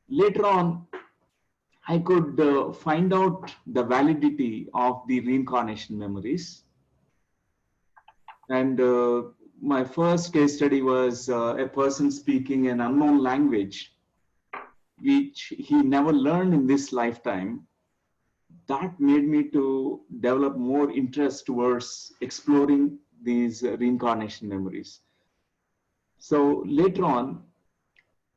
Later on, I could find out the validity of the reincarnation memories. And my first case study was a person speaking an unknown language, which he never learned in this lifetime. That made me to develop more interest towards exploring these reincarnation memories. So later on,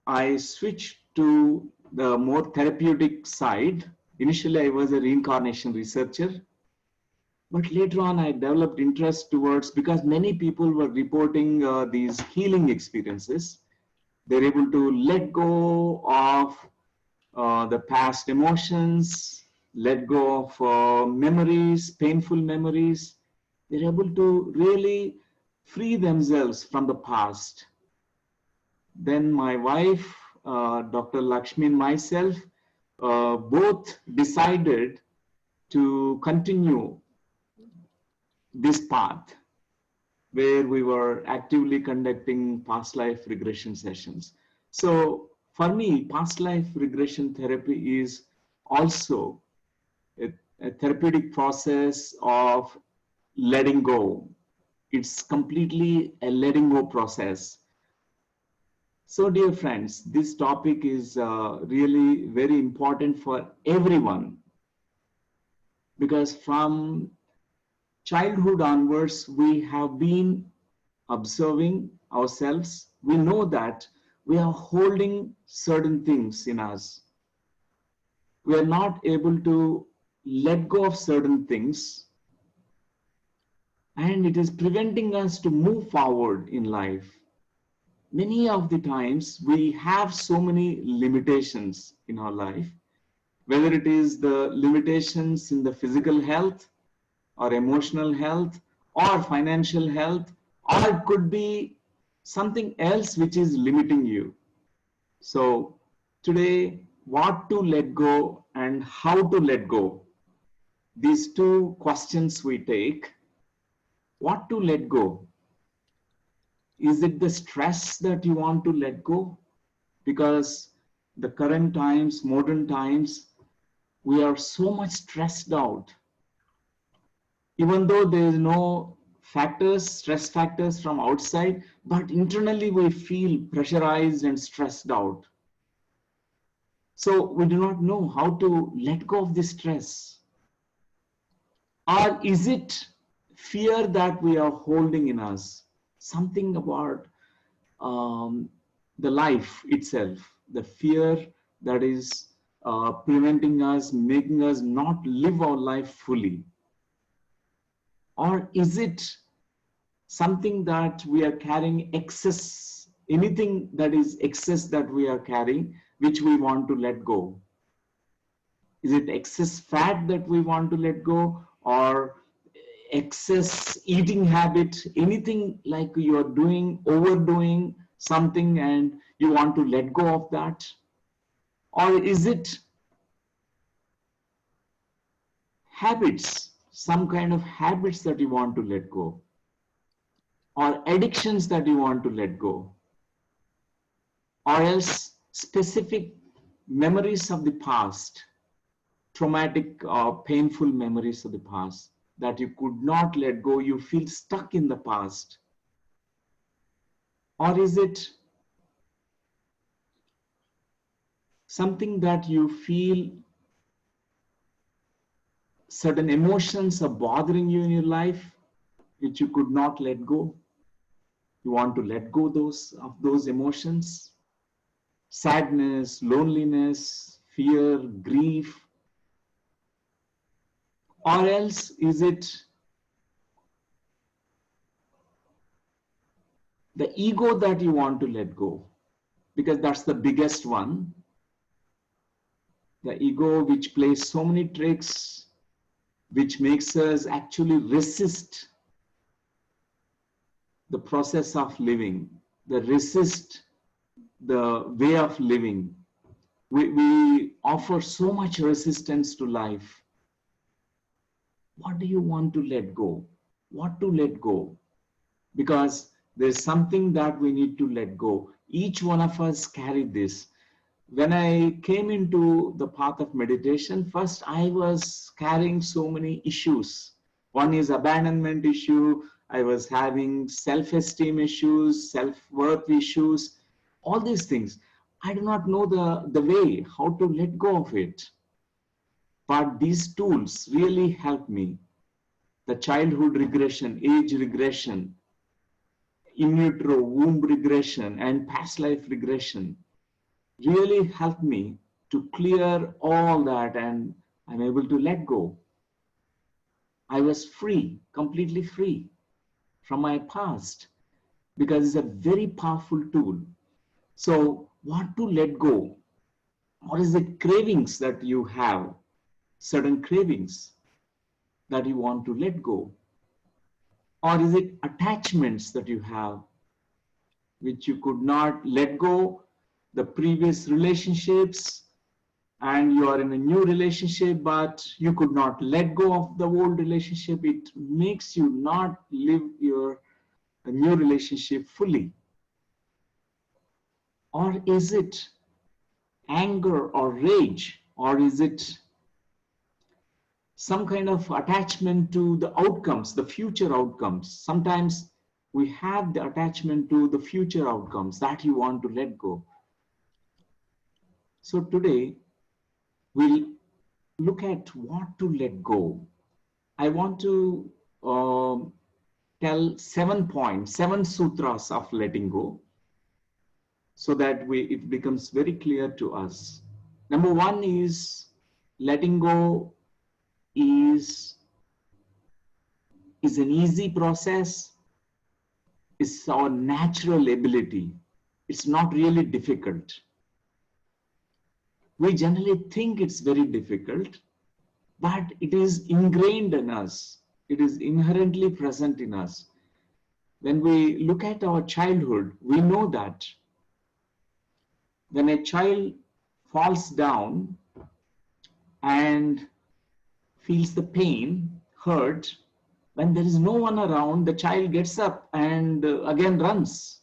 I switched to the more therapeutic side. Initially, I was a reincarnation researcher, but later on, I developed interest towards, because many people were reporting these healing experiences. They're able to let go of the past emotions, let go of memories, painful memories. They're able to really free themselves from the past. Then my wife, Dr. Lakshmi, and myself both decided to continue this path, where we were actively conducting past life regression sessions. So for me, past life regression therapy is also a therapeutic process of letting go. It's completely a letting go process. So dear friends, this topic is really very important for everyone, because from childhood onwards, we have been observing ourselves. We know that we are holding certain things in us. We are not able to let go of certain things, and it is preventing us to move forward in life. Many of the times we have so many limitations in our life, whether it is the limitations in the physical health or emotional health or financial health, or it could be something else which is limiting you. So today, what to let go and how to let go, these two questions we take. What to let go? Is it the stress that you want to let go? Because the current times, modern times, we are so much stressed out. Even though there is no factors, stress factors from outside, but internally we feel pressurized and stressed out. So we do not know how to let go of this stress. Or is it fear that we are holding in us? Something about the life itself, the fear that is preventing us, making us not live our life fully. Or is it something that we are carrying excess, anything that is excess that we are carrying, which we want to let go? Is it excess fat that we want to let go, or excess eating habit, anything like you are doing, overdoing something and you want to let go of that? Or is it habits, some kind of habits that you want to let go, or addictions that you want to let go, or else specific memories of the past, traumatic or painful memories of the past that you could not let go, you feel stuck in the past? Or is it something that you feel certain emotions are bothering you in your life, which you could not let go? You want to let go of those emotions, sadness, loneliness, fear, grief. Or else is it the ego that you want to let go? Because that's the biggest one. The ego, which plays so many tricks, which makes us actually resist the process of living, resist the way of living. We offer so much resistance to life. What do you want to let go? What to let go? Because there's something that we need to let go. Each one of us carry this. When I came into the path of meditation, first I was carrying so many issues. One is abandonment issue. I was having self-esteem issues, self-worth issues, all these things. I do not know the way, how to let go of it. But these tools really helped me. The childhood regression, age regression, in utero, womb regression, and past life regression really helped me to clear all that, and I'm able to let go. I was free, completely free from my past because it's a very powerful tool. So, what to let go? What is the cravings that you have? Certain cravings that you want to let go? Or is it attachments that you have which you could not let go, the previous relationships, and you are in a new relationship, but you could not let go of the old relationship? It makes you not live your new relationship fully. Or is it anger or rage? Or is it some kind of attachment to the outcomes, the future outcomes? Sometimes we have the attachment to the future outcomes that you want to let go. So today we'll look at what to let go. I want to tell 7 points, 7 sutras of letting go, so that it becomes very clear to us. Number 1 is letting go is an easy process. It's our natural ability. It's not really difficult. We generally think it's very difficult, but it is ingrained in us. It is inherently present in us. When we look at our childhood, we know that when a child falls down and feels the pain, hurt, when there is no one around, the child gets up and again runs.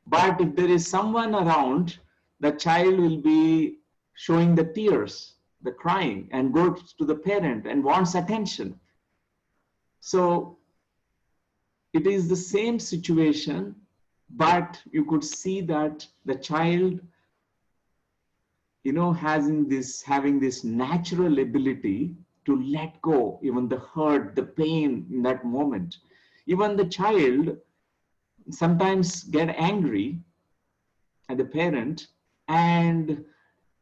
But if there is someone around, the child will be showing the tears, the crying, and goes to the parent and wants attention. So it is the same situation, but you could see that the child, having this natural ability to let go, even the hurt, the pain in that moment. Even the child sometimes get angry at the parent and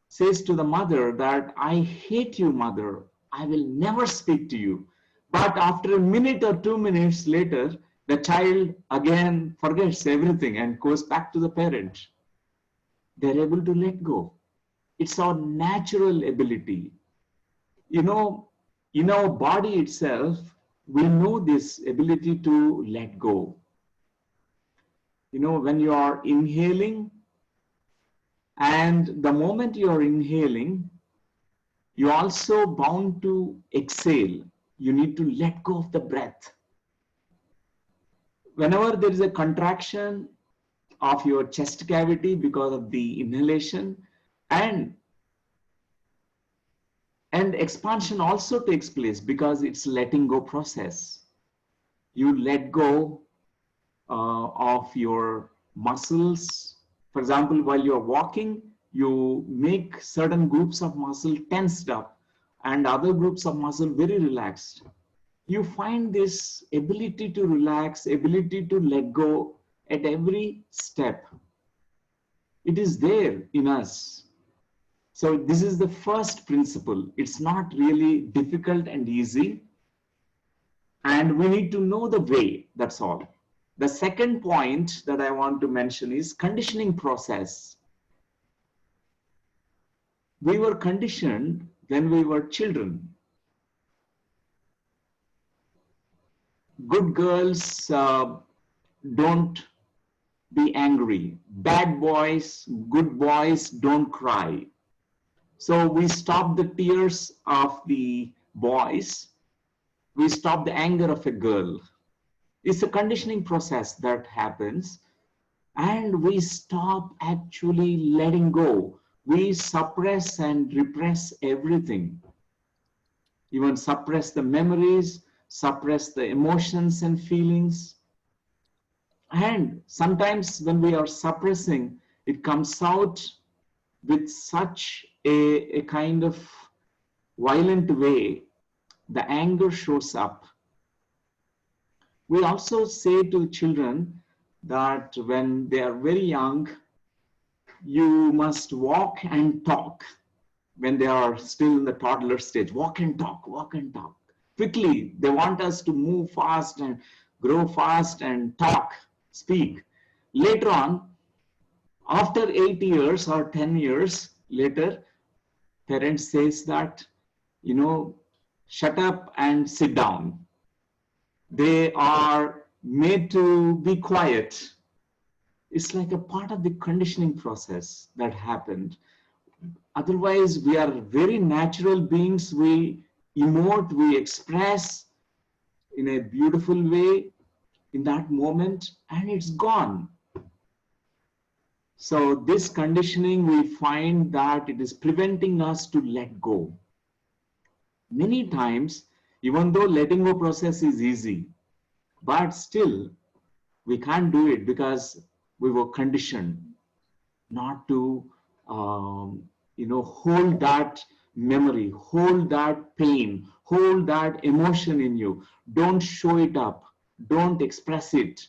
says to the mother that, I hate you, mother, I will never speak to you. But after a minute or 2 minutes later, the child again forgets everything and goes back to the parent. They're able to let go. It's our natural ability. In our body itself, we know this ability to let go. When you are inhaling, and the moment you are inhaling, you're also bound to exhale. You need to let go of the breath. Whenever there is a contraction of your chest cavity because of the inhalation, and expansion also takes place because it's letting go process. You let go of your muscles. For example, while you're walking, you make certain groups of muscle tensed up and other groups of muscle very relaxed. You find this ability to relax, ability to let go at every step. It is there in us. So this is the first principle. It's not really difficult and easy. And we need to know the way, that's all. The second point that I want to mention is conditioning process. We were conditioned when we were children. Good girls don't be angry. Bad boys, good boys don't cry. So we stop the tears of the boys. We stop the anger of a girl. It's a conditioning process that happens, and we stop actually letting go. we suppress and repress everything, even suppress the memories, suppress the emotions and feelings. And sometimes when we are suppressing, it comes out with such a kind of violent way. The anger shows up. We also say to children that when they are very young, you must walk and talk. When they are still in the toddler stage, walk and talk, walk and talk. Quickly, they want us to move fast and grow fast and talk, speak. Later on, after 8 years or 10 years later, parents says that, shut up and sit down. They are made to be quiet. It's like a part of the conditioning process that happened. Otherwise, we are very natural beings. We emote, we express in a beautiful way in that moment, and it's gone. So this conditioning, we find that it is preventing us to let go. Many times, even though letting go process is easy, but still we can't do it because we were conditioned not to, hold that memory, hold that pain, hold that emotion in you. Don't show it up. Don't express it.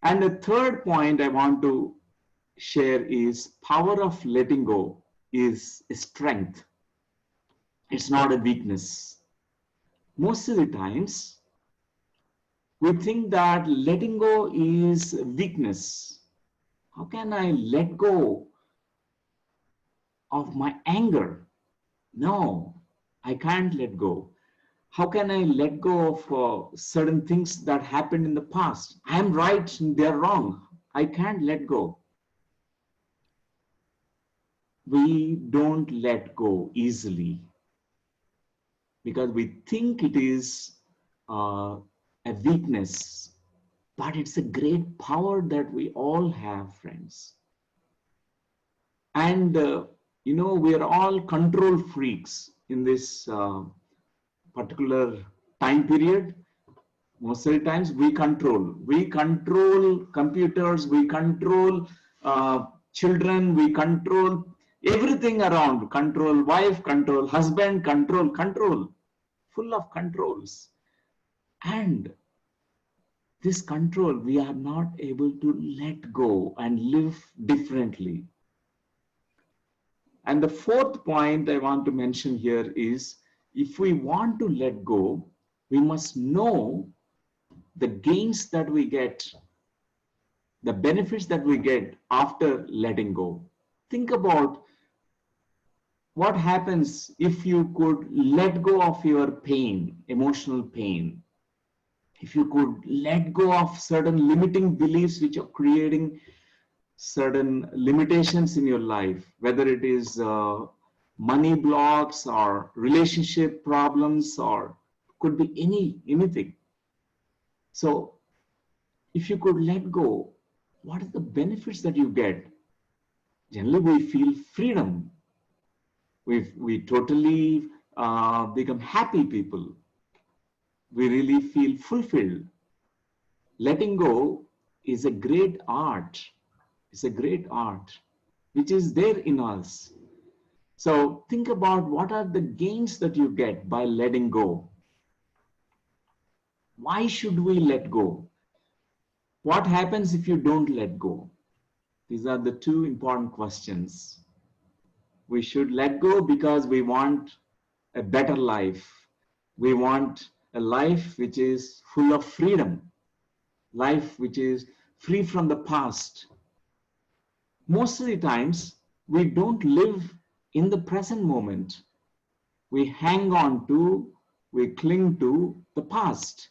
And the third point I want to share is power of letting go is a strength. It's not a weakness. Most of the times, we think that letting go is weakness. How can I let go of my anger? No, I can't let go. How can I let go of certain things that happened in the past? I'm right, they're wrong. I can't let go. We don't let go easily because we think it is a weakness, but it's a great power that we all have, friends. And, we are all control freaks in this particular time period. Most of the times we control computers, we control children, we control everything around, control wife, control husband, control, full of controls. And this control, we are not able to let go and live differently. And the fourth point I want to mention here is, if we want to let go, we must know the gains that we get, the benefits that we get after letting go. Think about what happens if you could let go of your pain, emotional pain. If you could let go of certain limiting beliefs which are creating certain limitations in your life, whether it is money blocks or relationship problems, or could be anything. So if you could let go, what are the benefits that you get? Generally, we feel freedom. We totally become happy people. We really feel fulfilled. Letting go is a great art. It's a great art which is there in us. So think about what are the gains that you get by letting go. Why should we let go? What happens if you don't let go? These are the two important questions. We should let go because we want a better life. We want a life which is full of freedom, life which is free from the past. Most of the times, we don't live in the present moment. We hang on to, we cling to the past.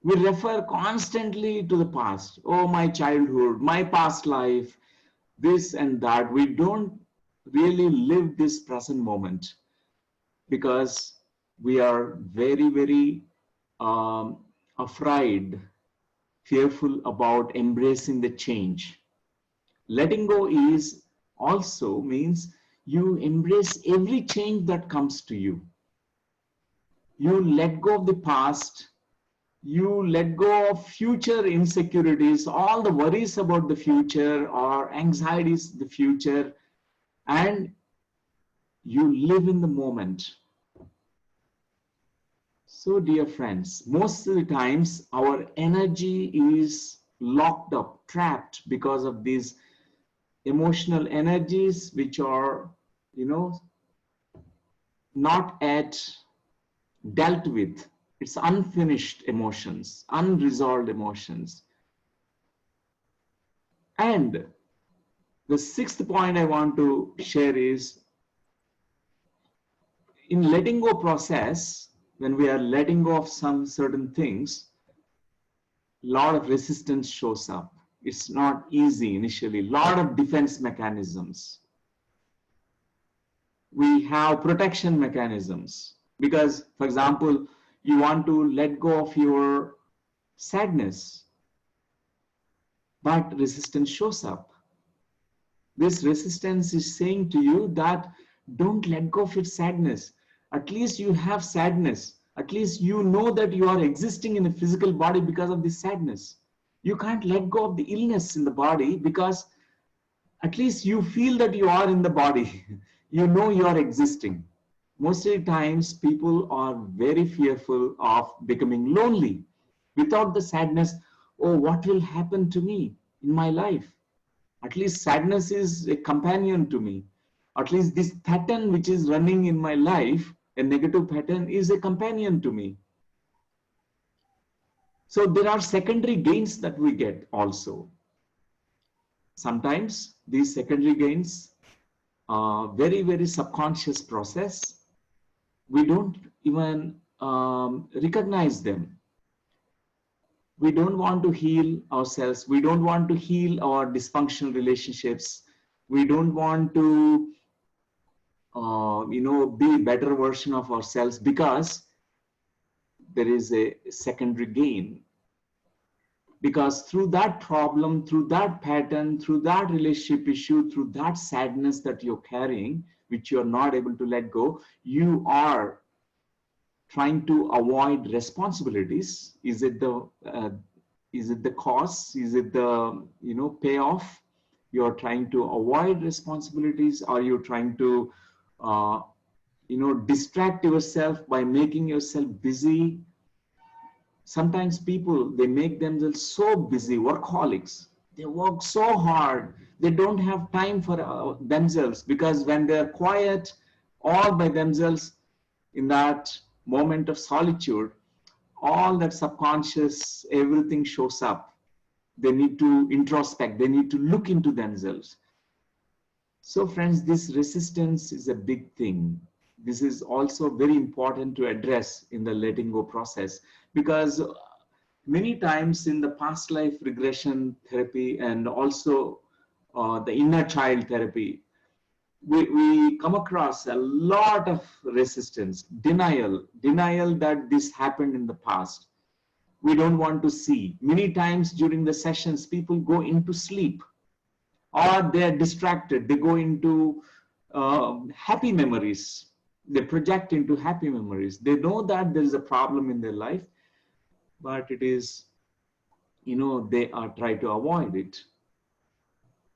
We refer constantly to the past. Oh, my childhood, my past life, this and that. We don't really live this present moment because we are very, very afraid, fearful about embracing the change. Letting go is also means you embrace every change that comes to you. You let go of the past. You let go of future insecurities, all the worries about the future or anxieties the future, and you live in the moment. So dear friends, most of the times our energy is locked up, trapped because of these emotional energies which are, not yet dealt with. It's unfinished emotions, unresolved emotions. And the sixth point I want to share is, in letting go process, when we are letting go of some certain things, a lot of resistance shows up. It's not easy initially, a lot of defense mechanisms. We have protection mechanisms because, for example, you want to let go of your sadness, but resistance shows up. This resistance is saying to you that don't let go of your sadness. At least you have sadness. At least you know that you are existing in a physical body because of this sadness. You can't let go of the illness in the body because at least you feel that you are in the body. You know you are existing. Most of the times people are very fearful of becoming lonely without the sadness. Oh, what will happen to me in my life? At least sadness is a companion to me. At least this pattern which is running in my life, a negative pattern, is a companion to me. So there are secondary gains that we get also. Sometimes these secondary gains are very, very subconscious process. We don't even recognize them. We don't want to heal ourselves. We don't want to heal our dysfunctional relationships. We don't want to be a better version of ourselves because there is a secondary gain. Because through that problem, through that pattern, through that relationship issue, through that sadness that you're carrying, which you're not able to let go, you are trying to avoid responsibilities. Is it the cause? Is it the payoff? You're trying to avoid responsibilities, or you're trying to distract yourself by making yourself busy. Sometimes people, they make themselves so busy, workaholics. They work so hard. They don't have time for themselves, because when they're quiet all by themselves in that moment of solitude, all that subconscious, everything shows up. They need to introspect. They need to look into themselves. So friends, this resistance is a big thing. This is also very important to address in the letting go process, because many times in the past life regression therapy and also the inner child therapy, we come across a lot of resistance, denial that this happened in the past. We don't want to see. Many times during the sessions, people go into sleep, or they're distracted. They go into happy memories. They project into happy memories. They know that there is a problem in their life, but it is, they are trying to avoid it.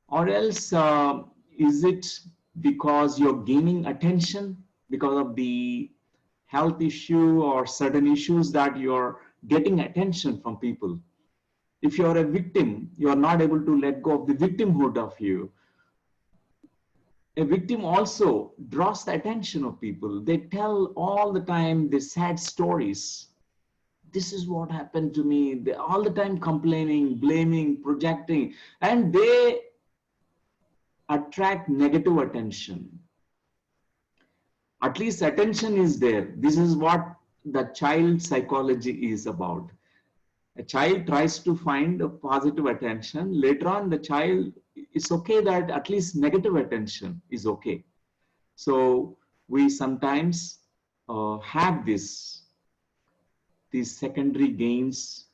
Or else, is it because you're gaining attention because of the health issue or certain issues that you're getting attention from people? If you're a victim, you're not able to let go of the victimhood of you. A victim also draws the attention of people. They tell all the time the sad stories. This is what happened to me. They all the time complaining, blaming, projecting, and they attract negative attention. At least attention is there. This is what the child psychology is about. A child tries to find a positive attention. Later on, the child, it's okay that at least negative attention is okay. So we sometimes have these secondary gains,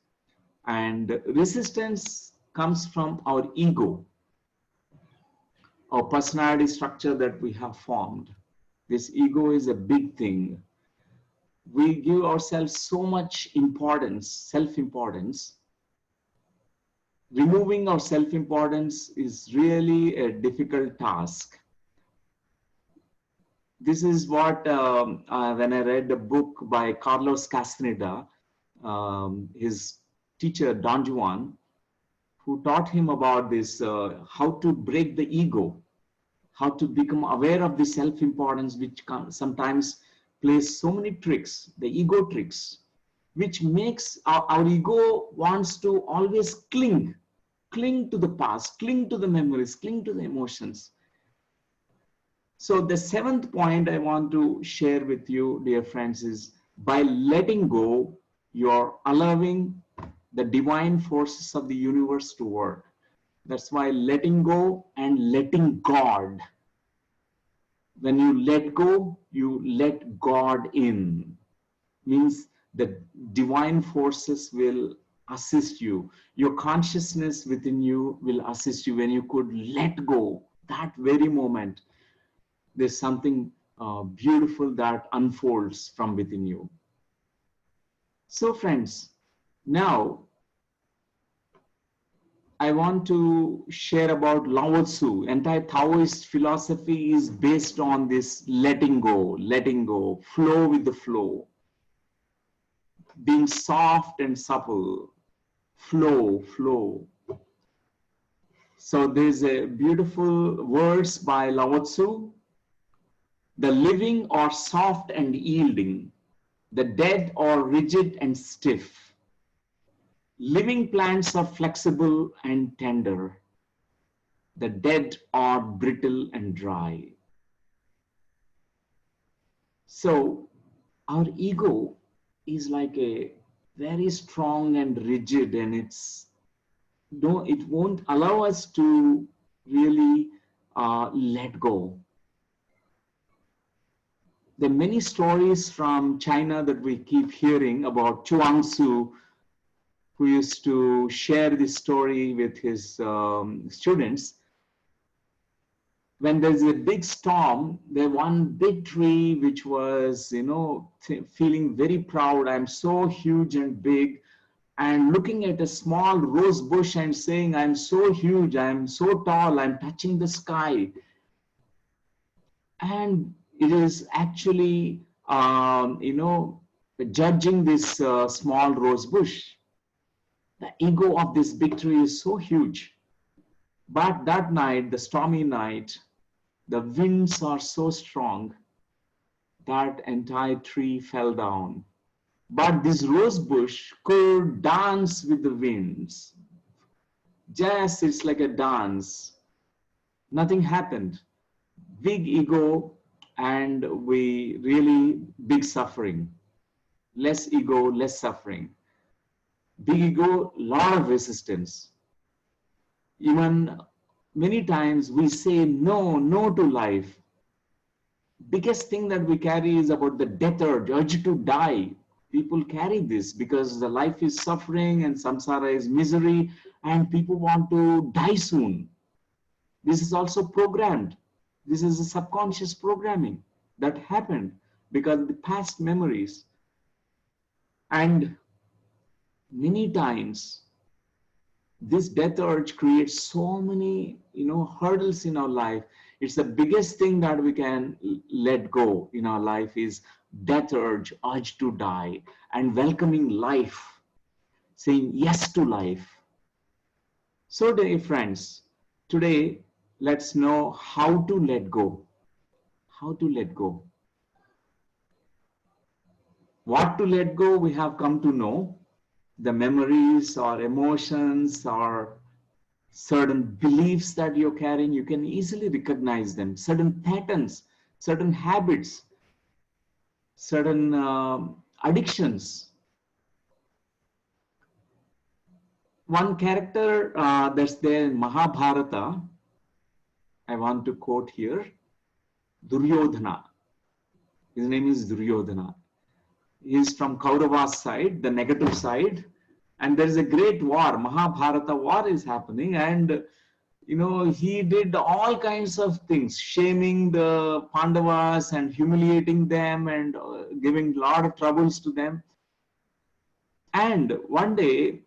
and resistance comes from our ego. our personality structure that we have formed. This ego is a big thing. We give ourselves so much importance, self-importance. Removing our self-importance is really a difficult task. This is what, when I read a book by Carlos Castaneda, his teacher, Don Juan, who taught him about this, how to break the ego, how to become aware of the self-importance, which sometimes plays so many tricks, the ego tricks, which makes our ego wants to always cling to the past, cling to the memories, cling to the emotions. So the seventh point I want to share with you, dear friends, is by letting go, you're allowing the divine forces of the universe to work. That's why letting go and letting God. When you let go, you let God in. Means the divine forces will assist you. Your consciousness within you will assist you when you could let go. That very moment, there's something beautiful that unfolds from within you. So friends, now I want to share about Lao Tzu. Entire Taoist philosophy is based on this letting go, flow with the flow, being soft and supple, flow. So there's a beautiful verse by Lao Tzu. The living are soft and yielding, the dead are rigid and stiff. Living plants are flexible and tender, the dead are brittle and dry. So our ego is like a very strong and rigid, and it won't allow us to really let go. There are many stories from China that we keep hearing about Chuang Tzu, who used to share this story with his students. When there's a big storm, there's one big tree which was, feeling very proud. I'm so huge and big, and looking at a small rose bush and saying, I'm so huge, I'm so tall, I'm touching the sky. And it is actually, judging this small rose bush. The ego of this big tree is so huge. But that night, the stormy night, the winds are so strong that entire tree fell down. But this rose bush could dance with the winds. Just it's like a dance. Nothing happened. Big ego and we really big suffering. Less ego, less suffering. Big ego, lot of resistance. Even many times we say no to life. Biggest thing that we carry is about the death urge to die. People carry this because the life is suffering and samsara is misery and people want to die soon. This is also programmed. This is a subconscious programming that happened because of the past memories. And many times this death urge creates so many, hurdles in our life. It's the biggest thing that we can let go in our life is death urge to die, and welcoming life, saying yes to life. So dear friends, today let's know how to let go. How to let go. What to let go, we have come to know. The memories or emotions or certain beliefs that you're carrying, you can easily recognize them. Certain patterns, certain habits, certain addictions. One character that's there in Mahabharata, I want to quote here, Duryodhana. His name is Duryodhana. He is from Kaurava's side, the negative side. And there is a great war, Mahabharata war is happening, and he did all kinds of things, shaming the Pandavas and humiliating them and giving a lot of troubles to them. And one day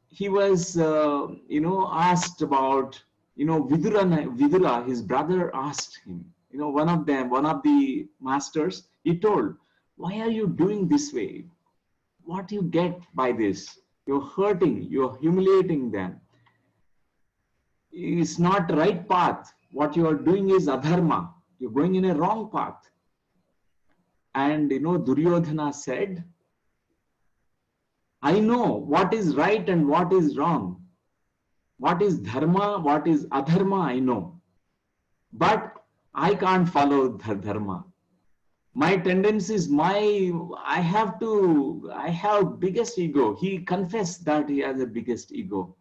he was, asked about, Vidura, his brother asked him, one of the masters, he told, why are you doing this way? What do you get by this? You're hurting, you're humiliating them. It's not the right path. What you are doing is adharma. You're going in a wrong path. And Duryodhana said, I know what is right and what is wrong. What is dharma, what is adharma, I know. But I can't follow the dharma. My tendency is I have biggest ego. He confessed that he has the biggest ego.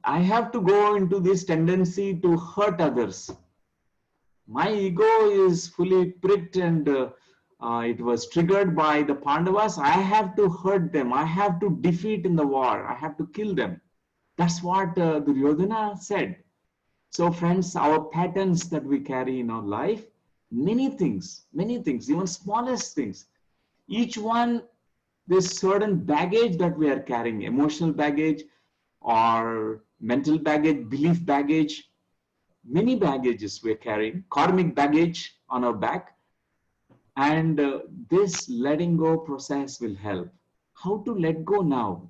I have to go into this tendency to hurt others. My ego is fully pricked and it was triggered by the Pandavas. I have to hurt them. I have to defeat in the war. I have to kill them. That's what Duryodhana said. So friends, our patterns that we carry in our life, many things, even smallest things, each one, this certain baggage that we are carrying, emotional baggage or mental baggage, belief baggage, many baggages we're carrying, karmic baggage on our back. And this letting go process will help. How to let go now?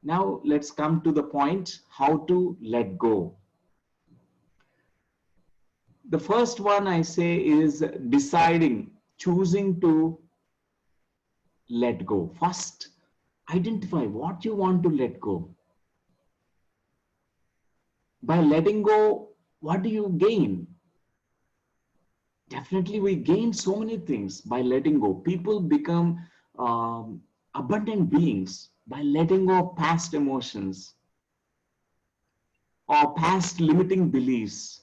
Now let's come to the point, how to let go. The first one I say is deciding, choosing to let go. First, identify what you want to let go. By letting go, what do you gain? Definitely we gain so many things by letting go. People become abundant beings by letting go of past emotions or past limiting beliefs,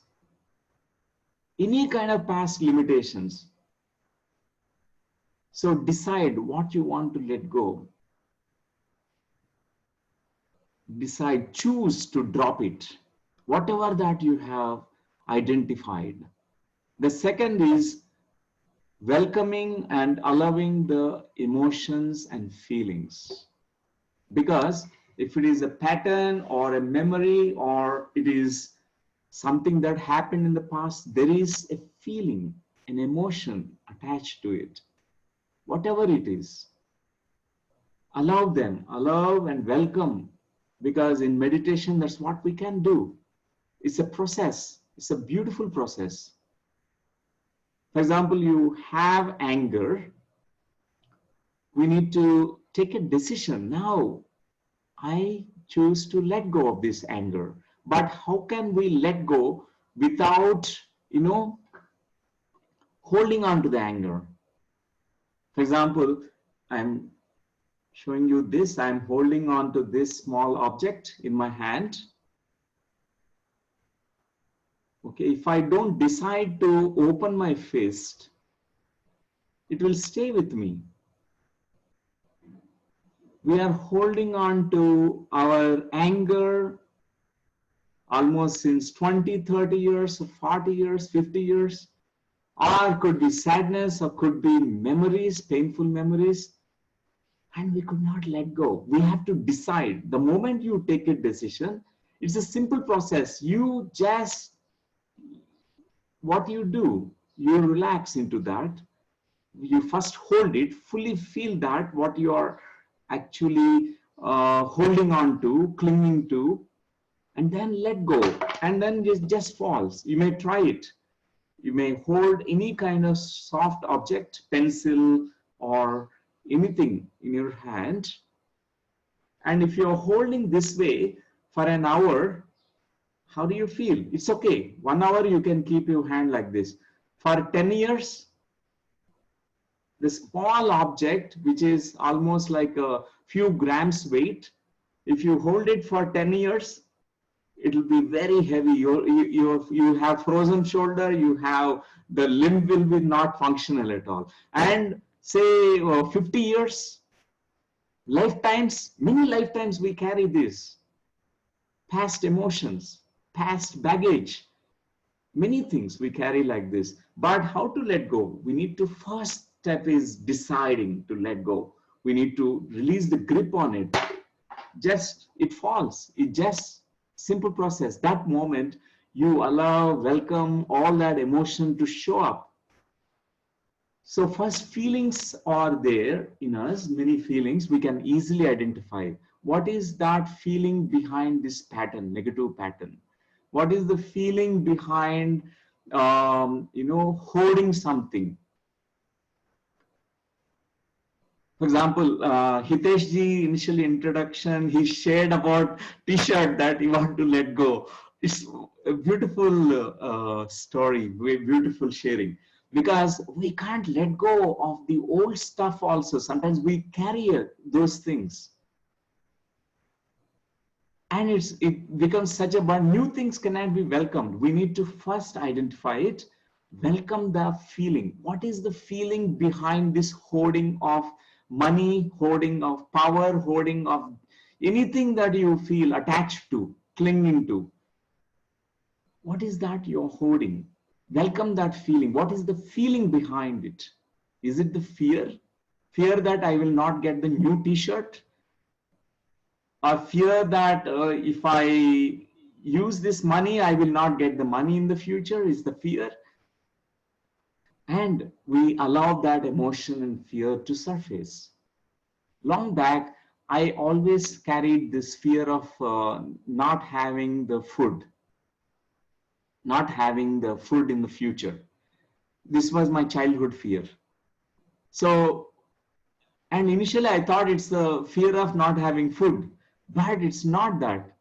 any kind of past limitations. So decide what you want to let go. Decide, choose to drop it, whatever that you have identified. The second is welcoming and allowing the emotions and feelings. Because if it is a pattern or a memory or it is something that happened in the past, there is a feeling, an emotion attached to it. Whatever it is, allow them, allow and welcome, because in meditation, that's what we can do. It's a process. It's a beautiful process. For example, you have anger. We need to take a decision. Now, I choose to let go of this anger. But how can we let go without, holding on to the anger? For example, I'm showing you this. I'm holding on to this small object in my hand. Okay, if I don't decide to open my fist, it will stay with me. We are holding on to our anger almost since 20, 30 years, 40 years, 50 years, or could be sadness, or could be memories, painful memories, and we could not let go. We have to decide. The moment you take a decision, it's a simple process. You just, what you do, you relax into that. You first hold it, fully feel that what you are actually holding on to, clinging to, and then let go, and then it just falls. You may try it. You may hold any kind of soft object, pencil or anything in your hand. And if you're holding this way for an hour, how do you feel? It's okay. 1 hour you can keep your hand like this. For 10 years, the small object, which is almost like a few grams weight, if you hold it for 10 years, it will be very heavy. You have frozen shoulder, you have, the limb will be not functional at all. And say 50 years, lifetimes, many lifetimes we carry this. past emotions, past baggage, many things we carry like this. But how to let go? We need to, first step is deciding to let go. We need to release the grip on it. Just, it falls. It just, simple process. That moment you allow, welcome all that emotion to show up. So first, feelings are there in us, many feelings we can easily identify. What is that feeling behind this pattern, negative pattern? What is the feeling behind, holding something? For example, Hitesh ji, initial introduction, he shared about T-shirt that he want to let go. It's a beautiful story, very beautiful sharing, because we can't let go of the old stuff also. Sometimes we carry those things. And it becomes such a burden. New things cannot be welcomed. We need to first identify it, welcome the feeling. What is the feeling behind this hoarding of money, hoarding of power, hoarding of anything that you feel attached to, clinging to? What is that you're hoarding? Welcome that feeling. What is the feeling behind it? Is it the fear? Fear that I will not get the new T-shirt? Or fear that if I use this money, I will not get the money in the future, is the fear. And we allow that emotion and fear to surface. Long back, I always carried this fear of not having the food in the future. This was my childhood fear. So, and initially I thought it's the fear of not having food, but it's not that.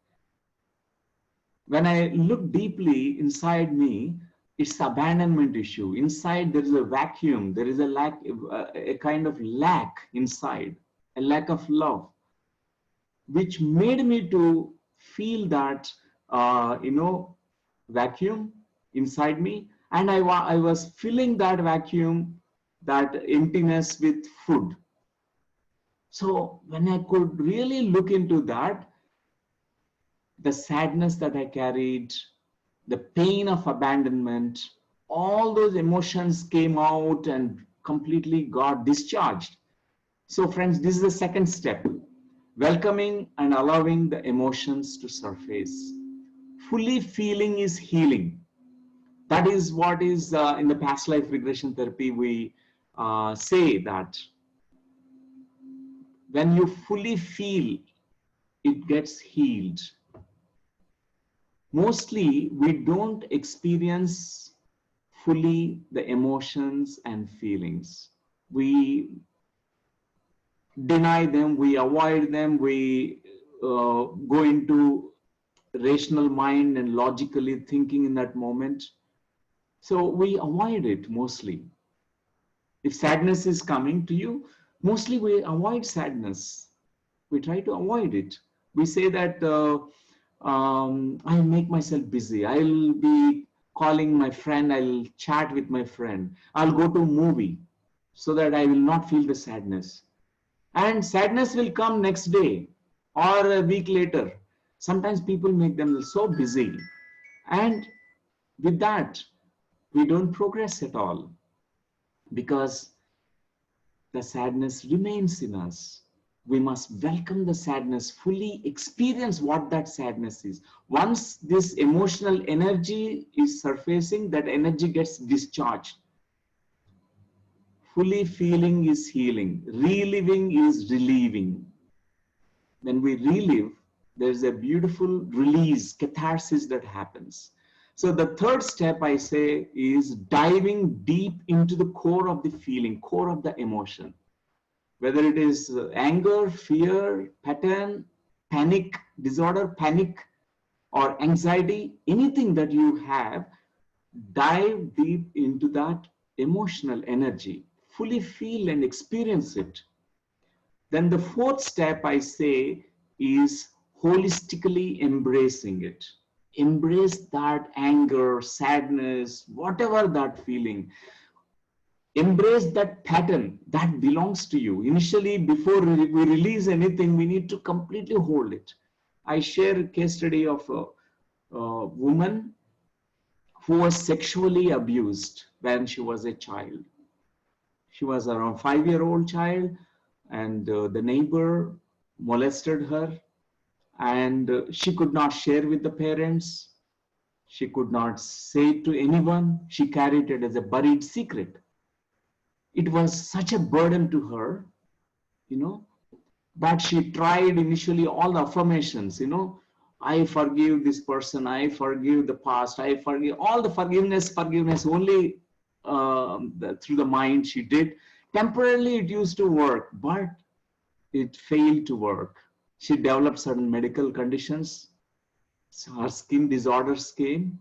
When I look deeply inside me, it's abandonment issue. Inside there is a vacuum. There is a lack, a kind of lack inside, a lack of love, which made me to feel that, vacuum inside me. And I was filling that vacuum, that emptiness with food. So when I could really look into that, the sadness that I carried, the pain of abandonment, all those emotions came out and completely got discharged. So friends, this is the second step, welcoming and allowing the emotions to surface. Fully feeling is healing. That is what is in the past life regression therapy, we say that when you fully feel, it gets healed. Mostly we don't experience fully the emotions and feelings. We deny them, we avoid them, we go into rational mind and logically thinking in that moment. So we avoid it mostly. If sadness is coming to you, mostly we avoid sadness. We try to avoid it. We say that I'll make myself busy. I'll be calling my friend. I'll chat with my friend. I'll go to a movie so that I will not feel the sadness. And sadness will come next day or a week later. Sometimes people make them so busy. And with that, we don't progress at all because the sadness remains in us. We must welcome the sadness, fully experience what that sadness is. Once this emotional energy is surfacing, that energy gets discharged. Fully feeling is healing. Reliving is relieving. When we relive, there's a beautiful release, catharsis that happens. So the third step I say is diving deep into the core of the feeling, core of the emotion. Whether it is anger, fear, pattern, panic, disorder, panic, or anxiety, anything that you have, dive deep into that emotional energy. Fully feel and experience it. Then the fourth step I say is holistically embracing it. Embrace that anger, sadness, whatever that feeling. Embrace that pattern that belongs to you. Initially, before we release anything, we need to completely hold it. I share a case study of a woman who was sexually abused when she was a child. She was around 5-year-old child, and the neighbor molested her, and she could not share with the parents. She could not say it to anyone. She carried it as a buried secret. It was such a burden to her, you know, but she tried initially all the affirmations, you know, I forgive this person, I forgive the past, I forgive all the forgiveness only through the mind she did. Temporarily it used to work, but it failed to work. She developed certain medical conditions. So her skin disorders came.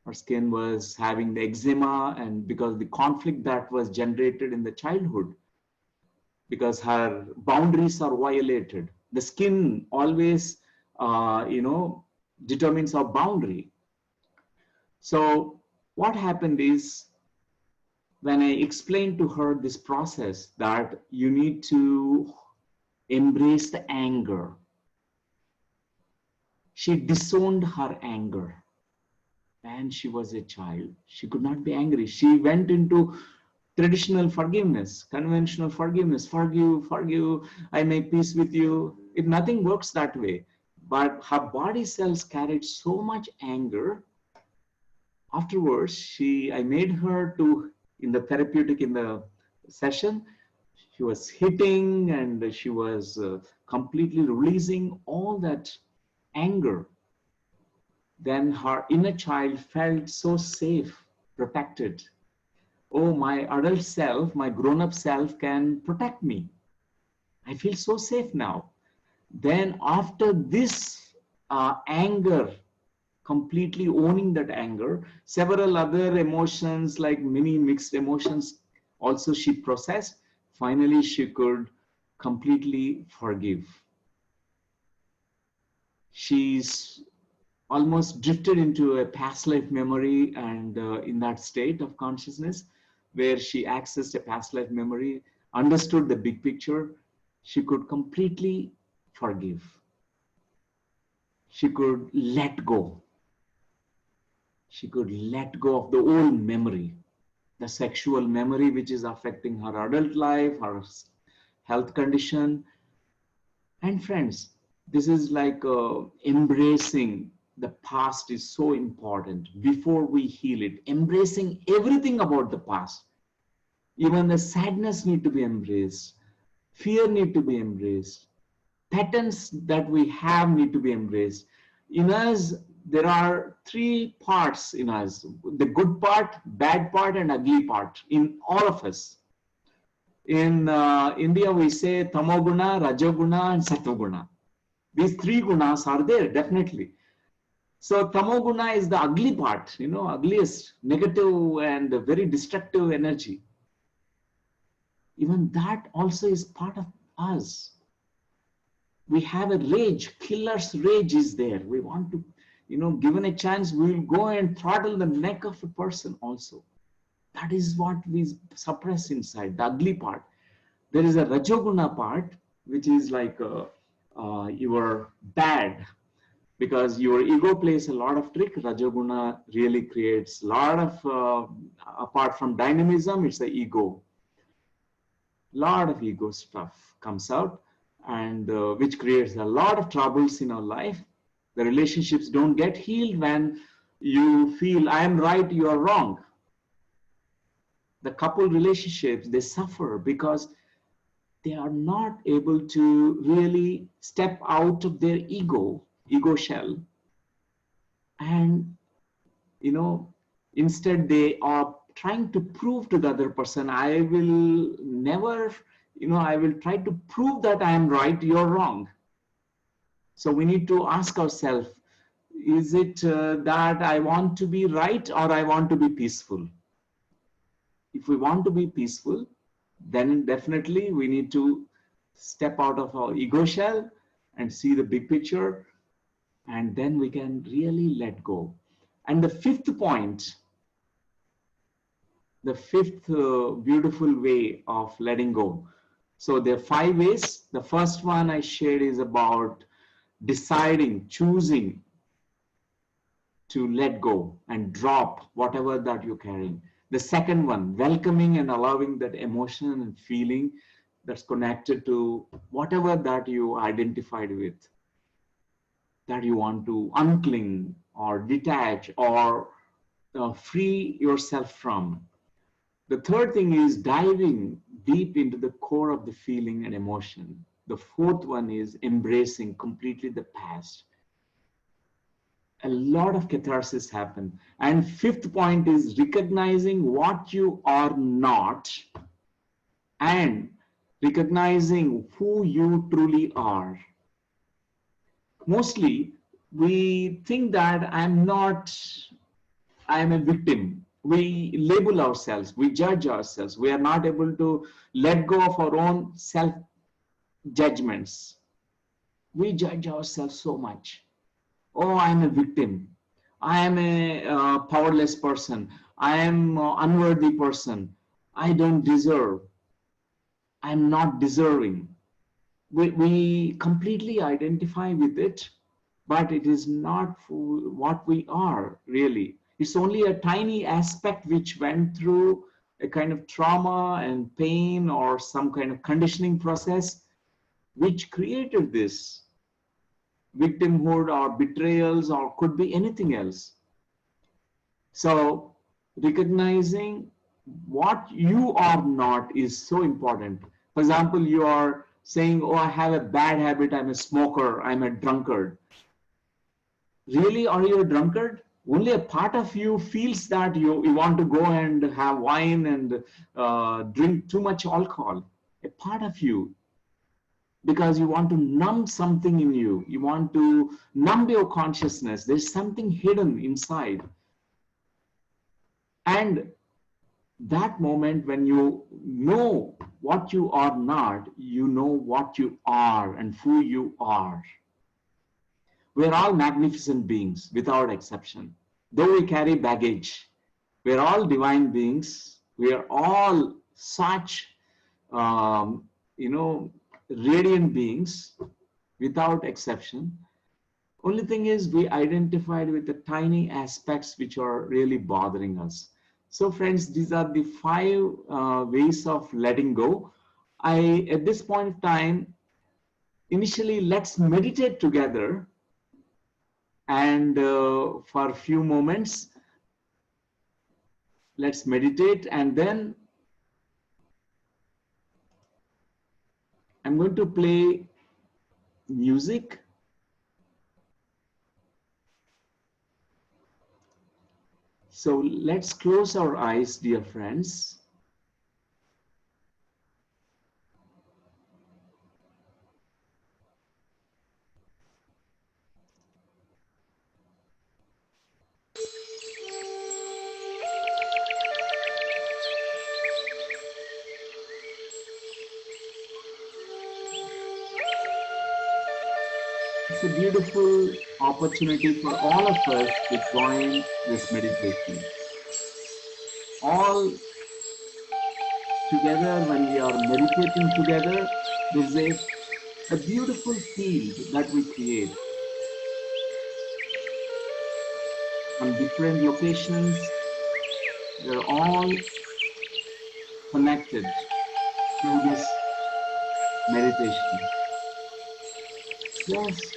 Her skin was having the eczema, and because the conflict that was generated in the childhood, because her boundaries are violated. The skin always, determines our boundary. So what happened is, when I explained to her this process that you need to embrace the anger, she disowned her anger. When she was a child, she could not be angry. She went into traditional forgiveness, conventional forgiveness, forgive, I make peace with you. Nothing works that way. But her body cells carried so much anger. Afterwards, I made her to, in the therapeutic, in the session, she was hitting and she was completely releasing all that anger. Then her inner child felt so safe, protected. Oh, my adult self, my grown-up self can protect me. I feel so safe now. Then after this anger, completely owning that anger, several other emotions like many mixed emotions also she processed. Finally, she could completely forgive. She's almost drifted into a past life memory, and in that state of consciousness where she accessed a past life memory, understood the big picture, she could completely forgive. She could let go. She could let go of the old memory, the sexual memory which is affecting her adult life, her health condition. And friends, this is like embracing the past is so important before we heal it. Embracing everything about the past. Even the sadness need to be embraced. Fear need to be embraced. Patterns that we have need to be embraced. In us, there are 3 parts in us. The good part, bad part, and ugly part in all of us. In India, we say tamoguna, rajoguna, and sattoguna. These 3 gunas are there, definitely. So tamoguna is the ugly part, ugliest, negative and very destructive energy. Even that also is part of us. We have a rage, killer's rage is there. We want to, given a chance, we will go and throttle the neck of a person also. That is what we suppress inside, the ugly part. There is a rajoguna part, which is like your bad, because your ego plays a lot of trick. Rajoguna really creates a lot of, apart from dynamism, it's the ego. Lot of ego stuff comes out, and which creates a lot of troubles in our life. The relationships don't get healed when you feel I am right, you are wrong. The couple relationships, they suffer because they are not able to really step out of their ego shell, and instead they are trying to prove to the other person, I will never, I will try to prove that I am right, you're wrong. So we need to ask ourselves, is it that I want to be right or I want to be peaceful? If we want to be peaceful, then definitely we need to step out of our ego shell and see the big picture, and then we can really let go. And the 5th point, the 5th beautiful way of letting go. So there are 5 ways. The first one I shared is about deciding, choosing to let go and drop whatever that you're carrying. The second one, welcoming and allowing that emotion and feeling that's connected to whatever that you identified with, that you want to uncling or detach or free yourself from. The third thing is diving deep into the core of the feeling and emotion. The fourth one is embracing completely the past. A lot of catharsis happen. And fifth point is recognizing what you are not and recognizing who you truly are. Mostly, we think that I'm a victim. We label ourselves, we judge ourselves. We are not able to let go of our own self judgments. We judge ourselves so much. Oh, I'm a victim. I am a powerless person. I am an unworthy person. I don't deserve. I'm not deserving. We completely identify with it, but it is not what we are really. It's only a tiny aspect which went through a kind of trauma and pain or some kind of conditioning process which created this victimhood or betrayals or could be anything else. So recognizing what you are not is so important. For example, you are saying, oh, I have a bad habit, I'm a smoker, I'm a drunkard. Really, are you a drunkard? Only a part of you feels that you want to go and have wine and drink too much alcohol. A part of you, because you want to numb something in you. You want to numb your consciousness. There's something hidden inside. And that moment when you know what you are not, you know what you are and who you are. We're all magnificent beings without exception. Though we carry baggage, we're all divine beings. We are all such, radiant beings without exception. Only thing is we identified with the tiny aspects which are really bothering us. So friends, these are the 5 ways of letting go. At this point of time, initially let's meditate together and for a few moments, let's meditate, and then I'm going to play music. So let's close our eyes, dear friends. It's a beautiful opportunity for all of us to join this meditation. All together, when we are meditating together, there's a beautiful field that we create on different locations. They're all connected through this meditation. Just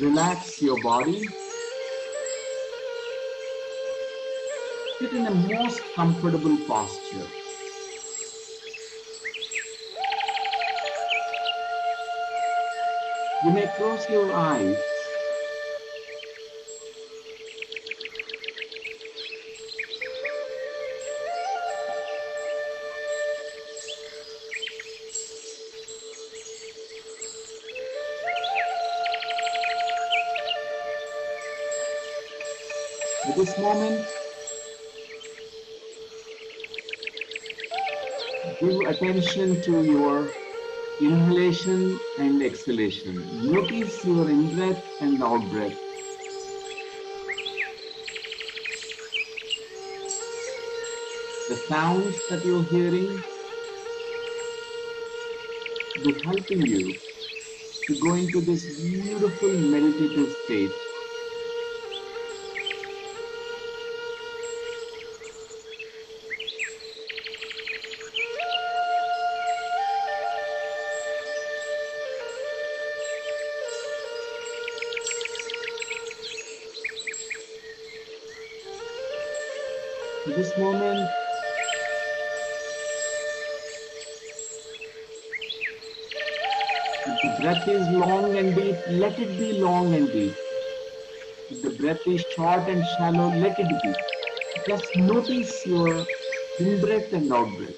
relax your body. Sit in the most comfortable posture. You may close your eyes. At this moment, give attention to your inhalation and exhalation. Notice your in-breath and out-breath. The sounds that you're hearing will be helping you to go into this beautiful meditative state. In this moment, if the breath is long and deep, let it be long and deep. If the breath is short and shallow, let it be. Just notice your in-breath and out-breath.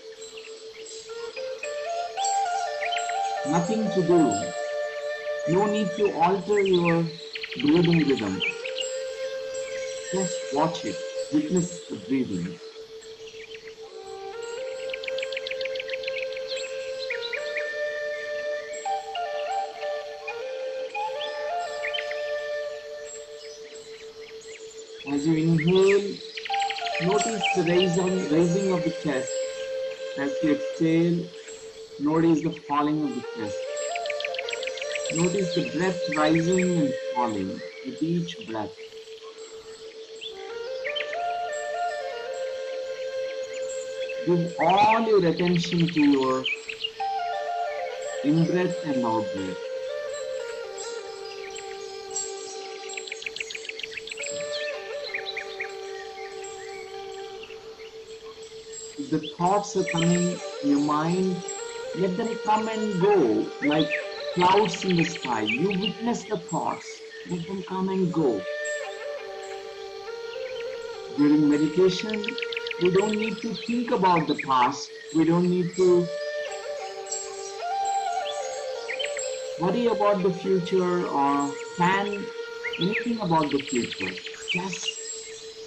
Nothing to do. No need to alter your breathing rhythm. Just watch it. Witness the breathing. As you inhale, notice the raising of the chest. As you exhale, notice the falling of the chest. Notice the breath rising and falling with each breath. Give all your attention to your in-breath and out-breath. If the thoughts are coming in your mind, let them come and go like clouds in the sky. You witness the thoughts. Let them come and go. During meditation, we don't need to think about the past. We don't need to worry about the future or plan anything about the future. Just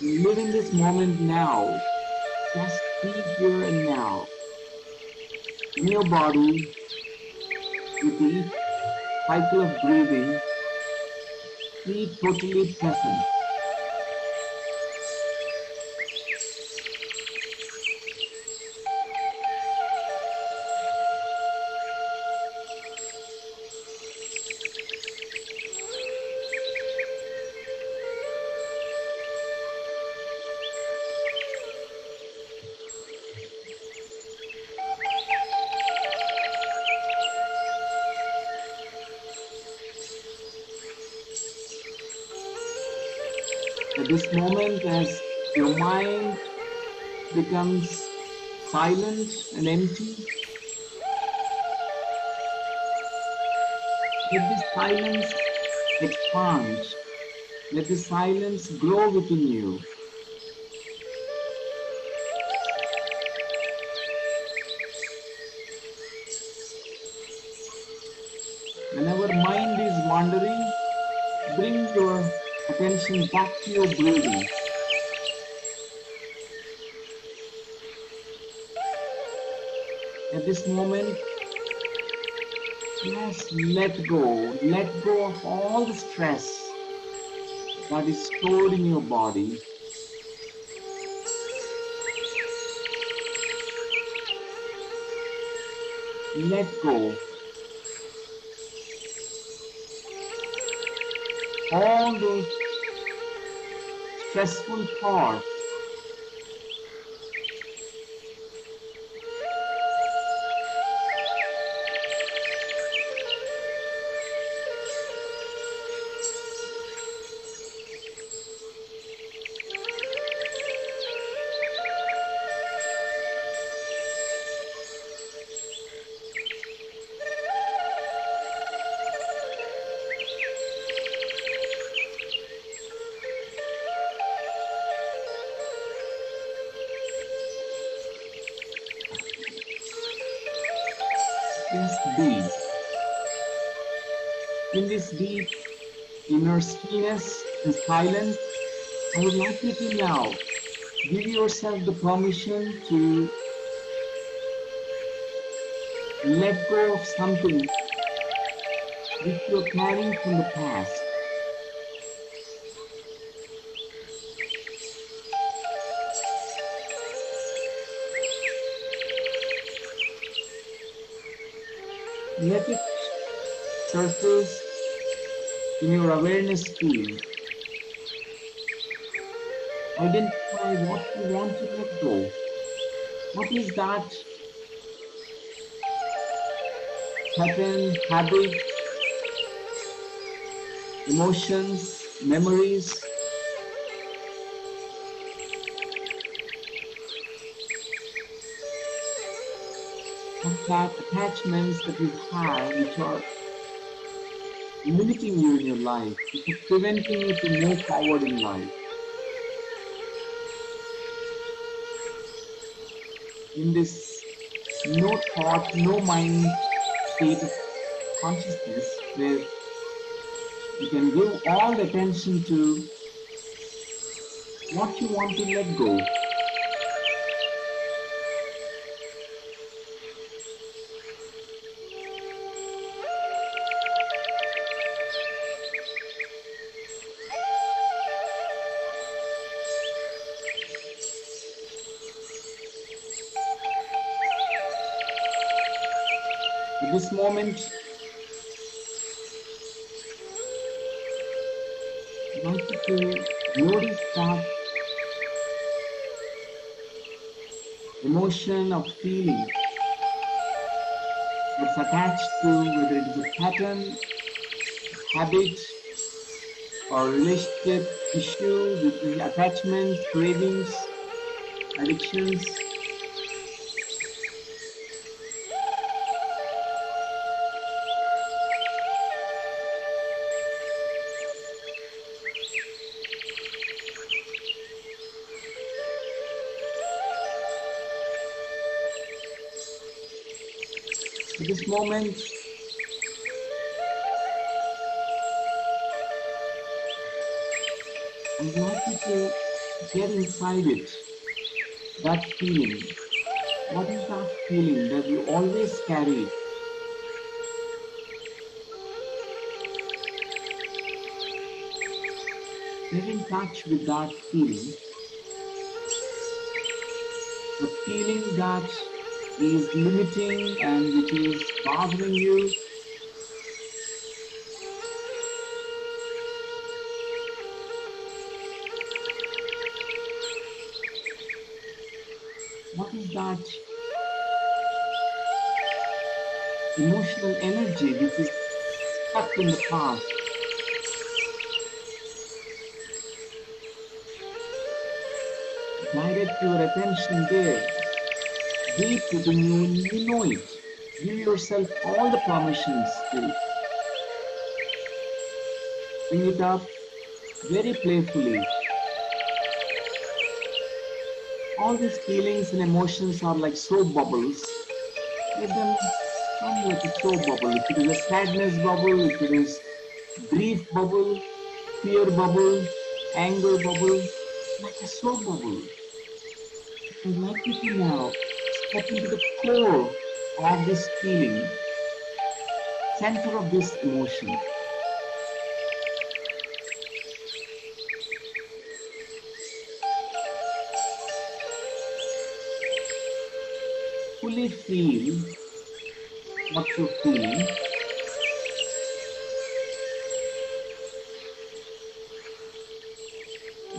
live in this moment now. Just be here and now. In your body, with each cycle of breathing, be totally present. At this moment, as your mind becomes silent and empty, let the silence expand. Let the silence grow within you. Whenever mind is wandering, bring your attention back to your breathing. At this moment, just let go of all the stress that is stored in your body. Let go all those stressful thoughts. Just be. In this deep inner stillness and silence, I would like you to now give yourself the permission to let go of something which you're carrying from the past. Let it surface in your awareness field. Identify what you want to let go. What is that pattern, habit, emotions, memories, of that attachments that you have which are limiting you in your life, which are preventing you to move forward in life. In this no thought, no mind state of consciousness where you can give all the attention to what you want to let go. At this moment, I'd like you to notice that emotion of feeling that's attached to whether it is a pattern, habit, or relationship issue with the attachments, cravings, addictions. At this moment, I would like you to get inside it, that feeling. What is that feeling that you always carry? Get in touch with that feeling. The feeling that is limiting and which is bothering you. What is that emotional energy which is stuck in the past? Direct your attention there. Deep within you, and you know it. Give yourself all the permissions to bring it up very playfully. All these feelings and emotions are like soap bubbles. Let them come like a soap bubble. If it is a sadness bubble, if it is grief bubble, fear bubble, anger bubble, like a soap bubble. I'd like you to now step into the core of this feeling, center of this emotion. Fully feel what you're feeling.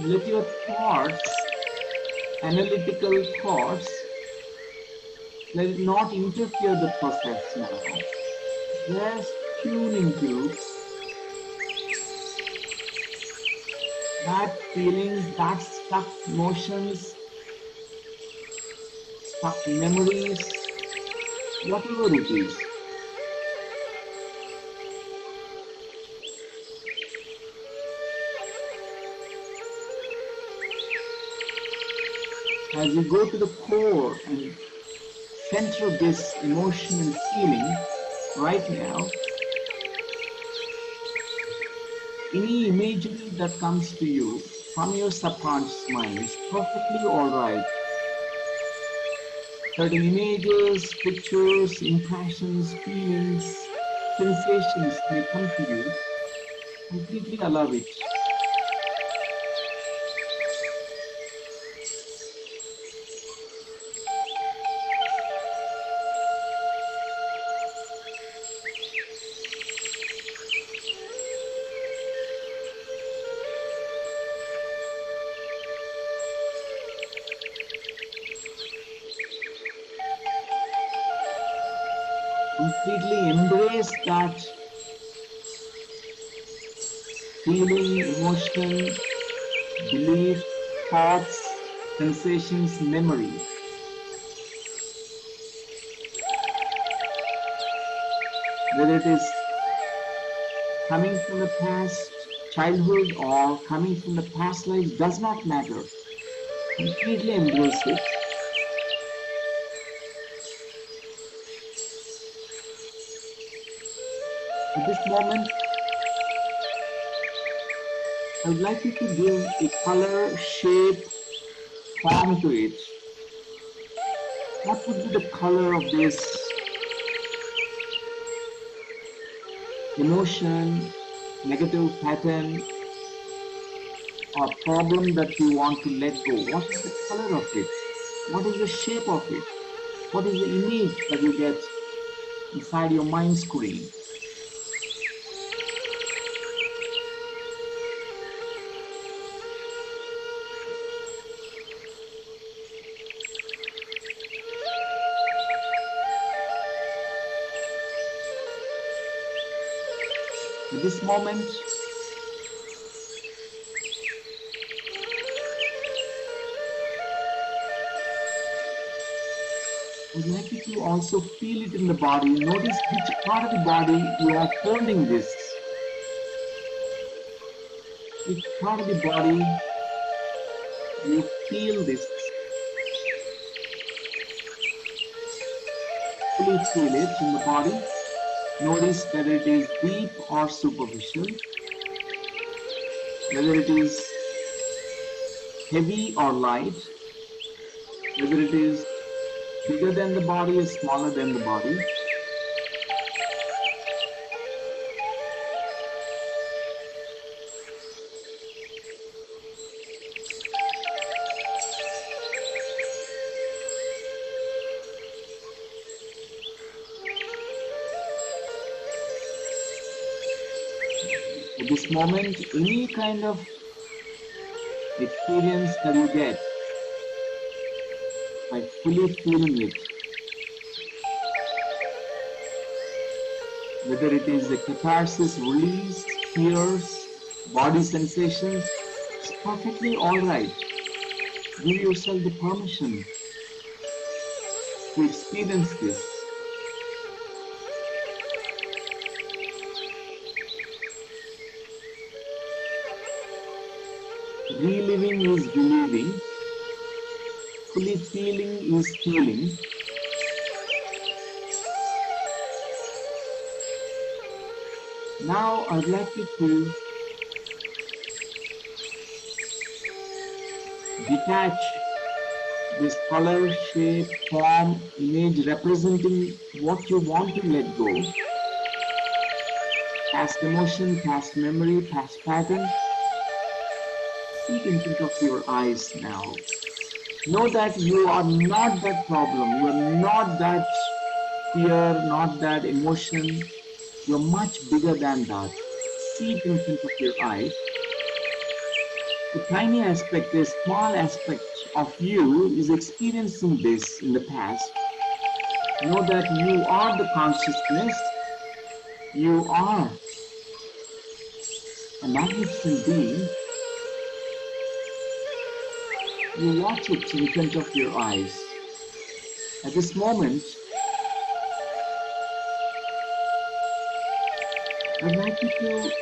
Let your thoughts, analytical thoughts, let it not interfere the process now. Just tune into that feelings, that stuck emotions, stuck memories, whatever it is. As you go to the core and center of this emotion and feeling right now, any imagery that comes to you from your subconscious mind is perfectly all right. Certain images, pictures, impressions, feelings, sensations may come to you. Completely allow it. Completely embrace that feeling, emotion, belief, thoughts, sensations, memory. Whether it is coming from the past childhood or coming from the past lives does not matter. Completely embrace it. At this moment, I would like you to give a color, shape, form to it. What would be the color of this emotion, negative pattern, or problem that you want to let go? What is the color of it? What is the shape of it? What is the image that you get inside your mind screen? At this moment, I would like you to also feel it in the body. Notice which part of the body you are holding this. Which part of the body you feel this. Fully feel it in the body. Notice whether it is deep or superficial. Whether it is heavy or light. Whether it is bigger than the body or smaller than the body. At this moment, any kind of experience that you get by fully feeling it, whether it is a catharsis, release, tears, body sensations, it's perfectly all right. Give yourself the permission to experience this. Reliving is believing. Fully feeling is healing. Now I'd like you to detach this color, shape, form, image representing what you want to let go. Past emotion, past memory, past pattern. See it in front of your eyes now. Know that you are not that problem. You are not that fear, not that emotion. You're much bigger than that. See it in front of your eyes. A tiny aspect, a small aspect of you is experiencing this in the past. Know that you are the consciousness. You are a magnificent being. You watch it in front of your eyes. At this moment, I'd like you to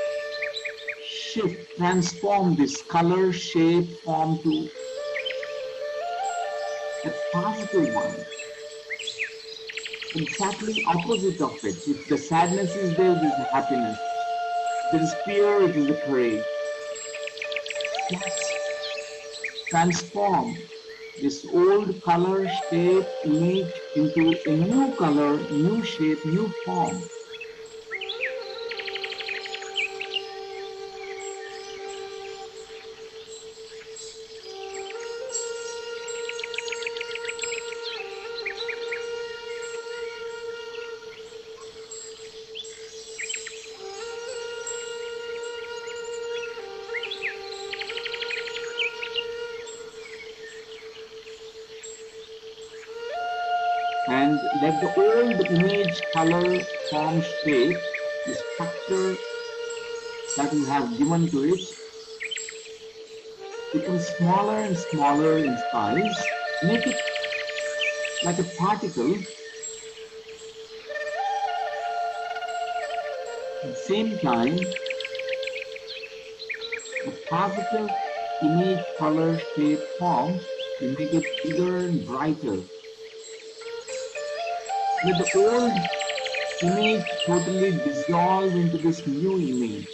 shift, transform this color, shape, form to a positive one. Exactly opposite of it. If the sadness is there, it is the happiness. If there is fear, it is the courage. Just transform this old color, shape, image into a new color, new shape, new form. and let the old image, color, form, shape, the structure that you have given to it become smaller and smaller in size. Make it like a particle. At the same time, the positive image, color, shape, form, you make it bigger and brighter. Let the old image totally dissolve into this new image.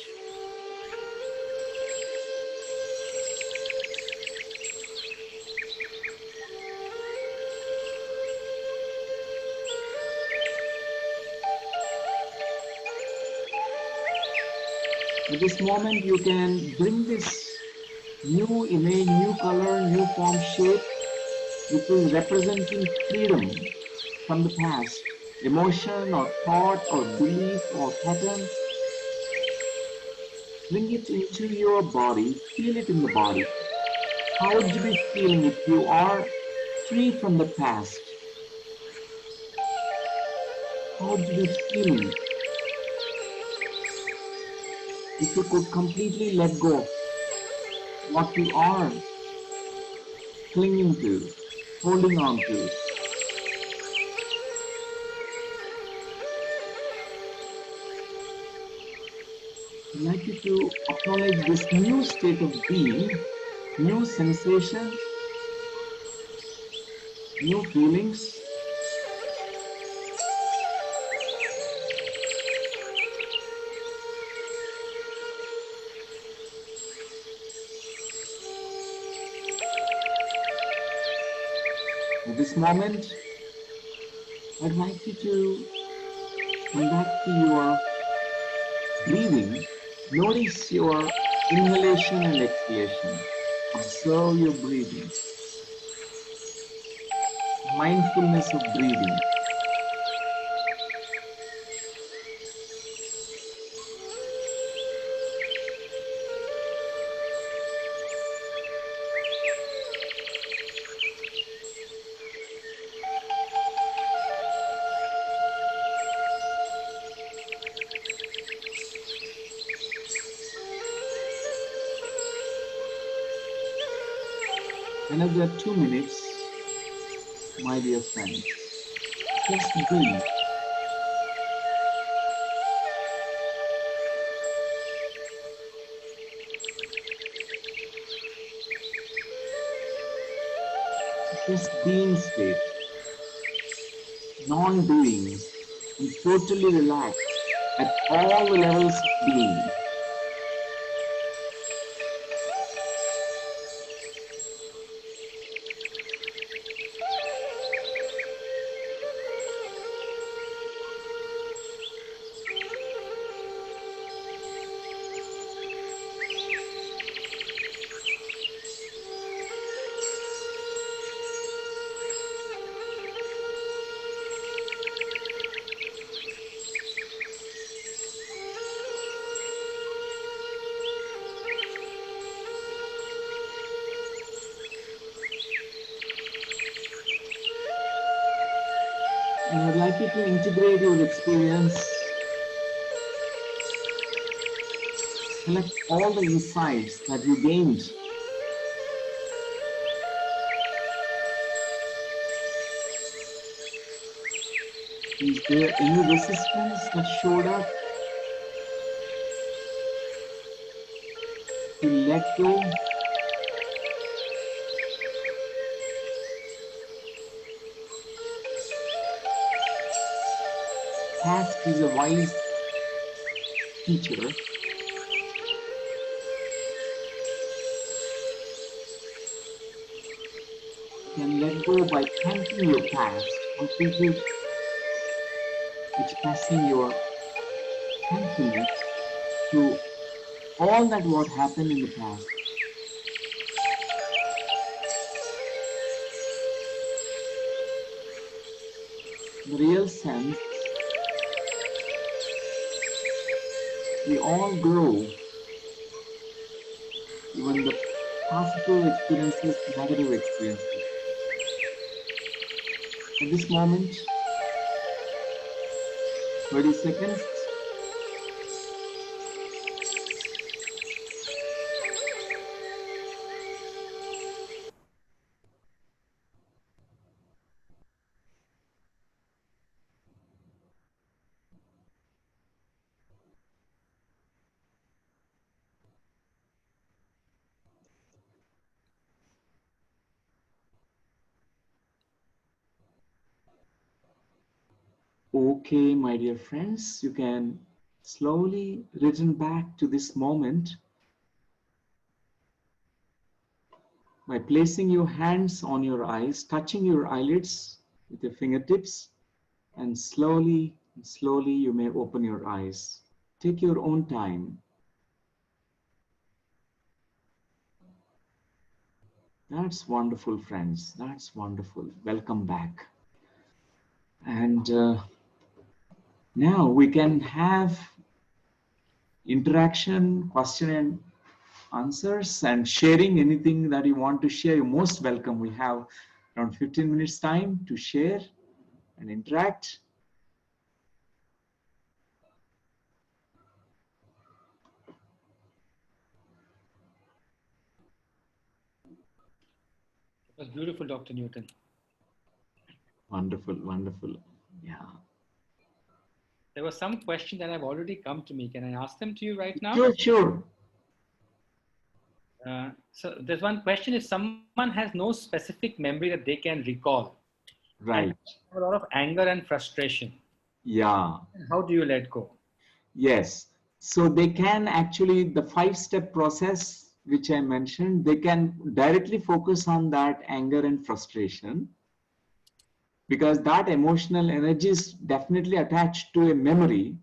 At this moment, you can bring this new image, new color, new form, shape, which is representing freedom from the past, emotion or thought or belief or pattern. Bring it into your body, feel it in the body. How would you be feeling if you are free from the past? How would you be feeling if you could completely let go of what you are clinging to, holding on to? I'd like you to acknowledge this new state of being, new sensation, new feelings. At this moment, I'd like you to come back to your breathing. Notice your inhalation and exhalation. Observe your breathing. Mindfulness of breathing. Another 2 minutes, my dear friends. Just breathe. Just being state, non-doing, and totally relaxed at all the levels of being. And I'd like you to integrate your experience, collect all the insights that you gained. Is there any resistance that showed up to let go? Past is a wise teacher. You can let go by thanking your past, completely expressing your thankfulness to all that what happened in the past. In the real sense, we all grow, even the positive experiences, negative experiences. at this moment. 30 seconds. Okay, my dear friends, you can slowly return back to this moment by placing your hands on your eyes, touching your eyelids with your fingertips, and slowly you may open your eyes. Take your own time. That's wonderful, friends. That's wonderful. Welcome back. And now we can have interaction, question and answers, and sharing anything that you want to share. You're most welcome. We have around 15 minutes time to share and interact. It was beautiful, Dr. Newton. Wonderful, wonderful. Yeah. There was some question that have already come to me. Can I ask them to you right now? Sure, sure. So there's one question: if someone has no specific memory that they can recall, Right. a lot of anger and frustration. Yeah. How do you let go? Yes. So they can actually, the 5-step process, which I mentioned, they can directly focus on that anger and frustration, because that emotional energy is definitely attached to a memory,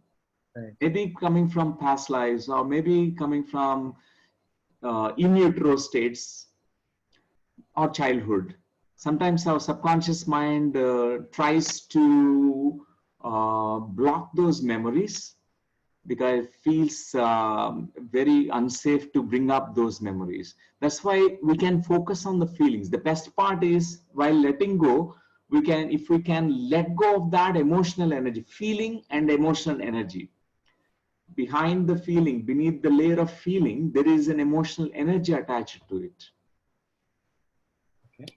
Right. maybe coming from past lives or maybe coming from in utero states or childhood. Sometimes our subconscious mind tries to block those memories because it feels very unsafe to bring up those memories. That's why we can focus on the feelings. The best part is, while letting go, if we can let go of that emotional energy, feeling and emotional energy. Behind the feeling, beneath the layer of feeling, there is an emotional energy attached to it. Okay.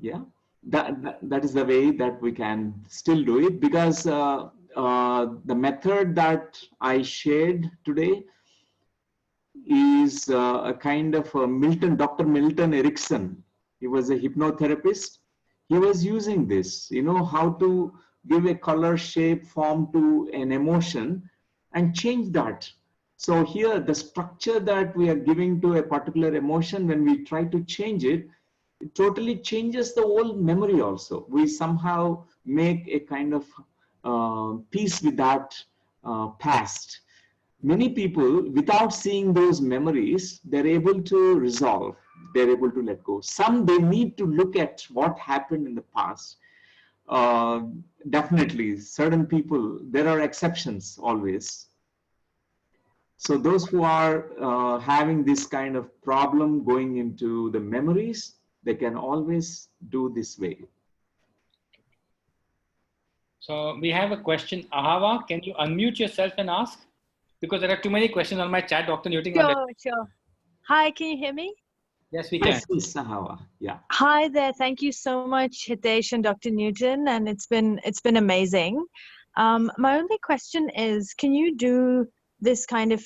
Yeah, that is the way that we can still do it, because the method that I shared today is a kind of Dr. Milton Erickson. He was a hypnotherapist. He was using this, how to give a color, shape, form to an emotion and change that. So here, the structure that we are giving to a particular emotion, when we try to change it, it totally changes the whole memory also. We somehow make a kind of peace with that past. Many people, without seeing those memories, they're able to resolve, they're able to let go. Some, they need to look at what happened in the past. Definitely, certain people, there are exceptions always. So those who are having this kind of problem going into the memories, they can always do this way. So we have a question. Ahava, can you unmute yourself and ask? Because there are too many questions on my chat, Dr. Newton. Sure. Hi, can you hear me? Yes, we can. Yes, Sahava. Yeah. Hi there. Thank you so much, Hitesh and Dr. Newton, and it's been amazing. My only question is, can you do this kind of?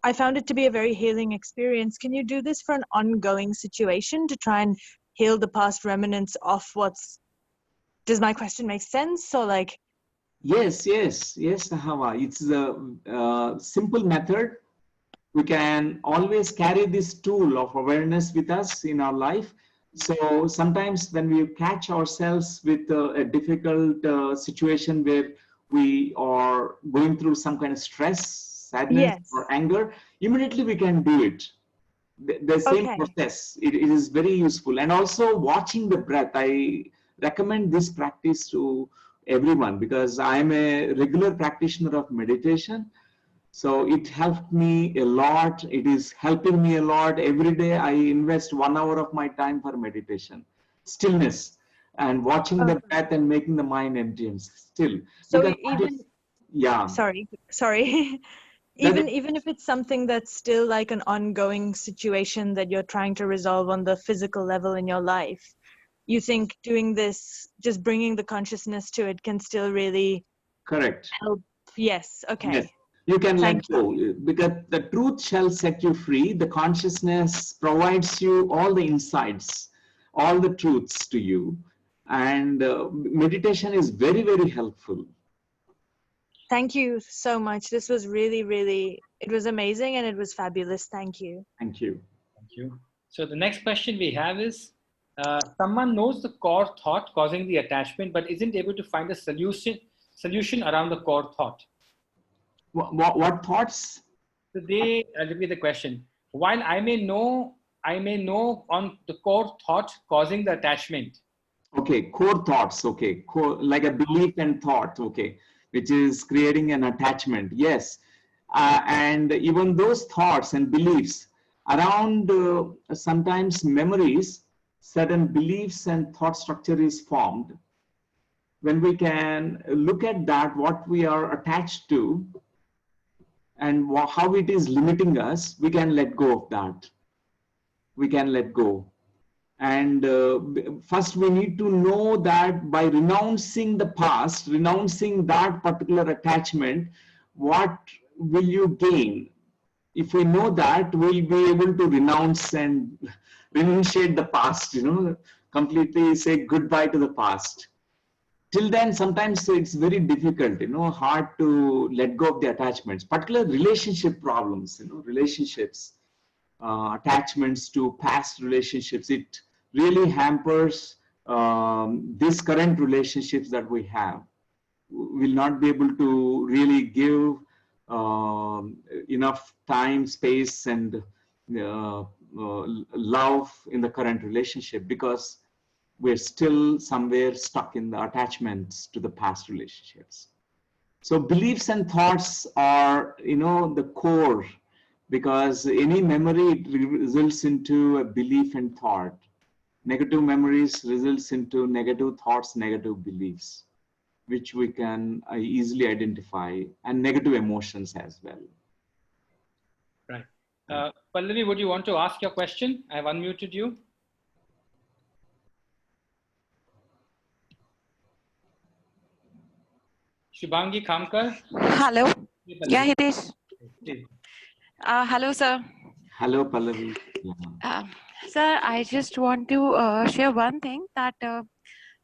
I found it to be a very healing experience. Can you do this for an ongoing situation to try and heal the past remnants of what's? Does my question make sense? Or like? Yes, Sahava. It's a simple method. We can always carry this tool of awareness with us in our life. So sometimes when we catch ourselves with a difficult situation where we are going through some kind of stress, sadness, or anger, immediately we can do it. The same process, it is very useful. And also watching the breath. I recommend this practice to everyone because I am a regular practitioner of meditation. So it helped me a lot. It is helping me a lot. Every day I invest 1 hour of my time for meditation. Stillness. and watching the Okay. breath and making the mind empty and still. So Because even, yeah, sorry, that even if it's something that's still like an ongoing situation that you're trying to resolve on the physical level in your life, you think doing this, just bringing the consciousness to it, can still really correct. help? Yes. Okay. Yes, you can Thank let go because the truth shall set you free. The consciousness provides you all the insights, all the truths to you. And meditation is very, very helpful. Thank you so much. This was really, really, it was amazing and it was fabulous. Thank you. Thank you. Thank you. So the next question we have is, someone knows the core thought causing the attachment, but isn't able to find a solution around the core thought. What thoughts? So I'll repeat the question. While I may know on the core thought causing the attachment. Okay, core thoughts. Okay, core, like a belief and thought. Okay, which is creating an attachment. Yes, and even those thoughts and beliefs around sometimes memories, certain beliefs and thought structure is formed. When we can look at that, what we are attached to and how it is limiting us, we can let go of that. We can let go. And first we need to know that by renouncing the past, renouncing that particular attachment, what will you gain? If we know that, we'll be able to renounce and renunciate the past, completely say goodbye to the past. Till then, sometimes it's very difficult, hard to let go of the attachments, particular relationship problems, relationships, attachments to past relationships. It really hampers these current relationships that we have. We'll not be able to really give enough time, space, and love in the current relationship because we're still somewhere stuck in the attachments to the past relationships. So beliefs and thoughts are, the core, because any memory results into a belief and thought. Negative memories results into negative thoughts, negative beliefs, which we can easily identify, and negative emotions as well. Right. Pallavi, would you want to ask your question? I've unmuted you. Shubhangi Khamkar. Hello. Yeah, Hitesh. Hello, sir. Hello, Pallavi. Sir, I just want to share one thing that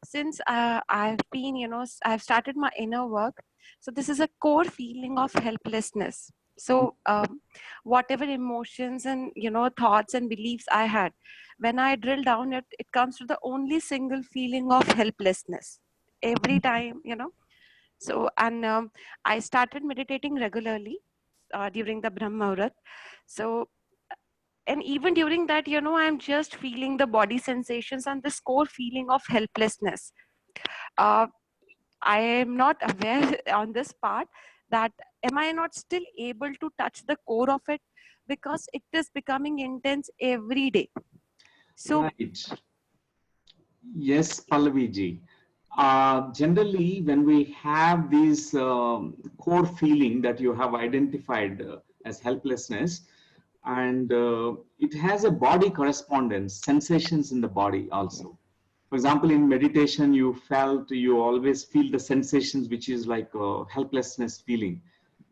since I've been, I've started my inner work. So this is a core feeling of helplessness. So whatever emotions and, thoughts and beliefs I had, when I drill down it comes to the only single feeling of helplessness every time, So, and I started meditating regularly during the Brahma Muhurat. So, and even during that, I'm just feeling the body sensations and this core feeling of helplessness. I am not aware on this part that am I not still able to touch the core of it because it is becoming intense every day. So, right. Yes, Pallavi ji. Generally, when we have this core feeling that you have identified as helplessness, and it has a body correspondence, sensations in the body also. For example, in meditation, you always feel the sensations, which is like a helplessness feeling,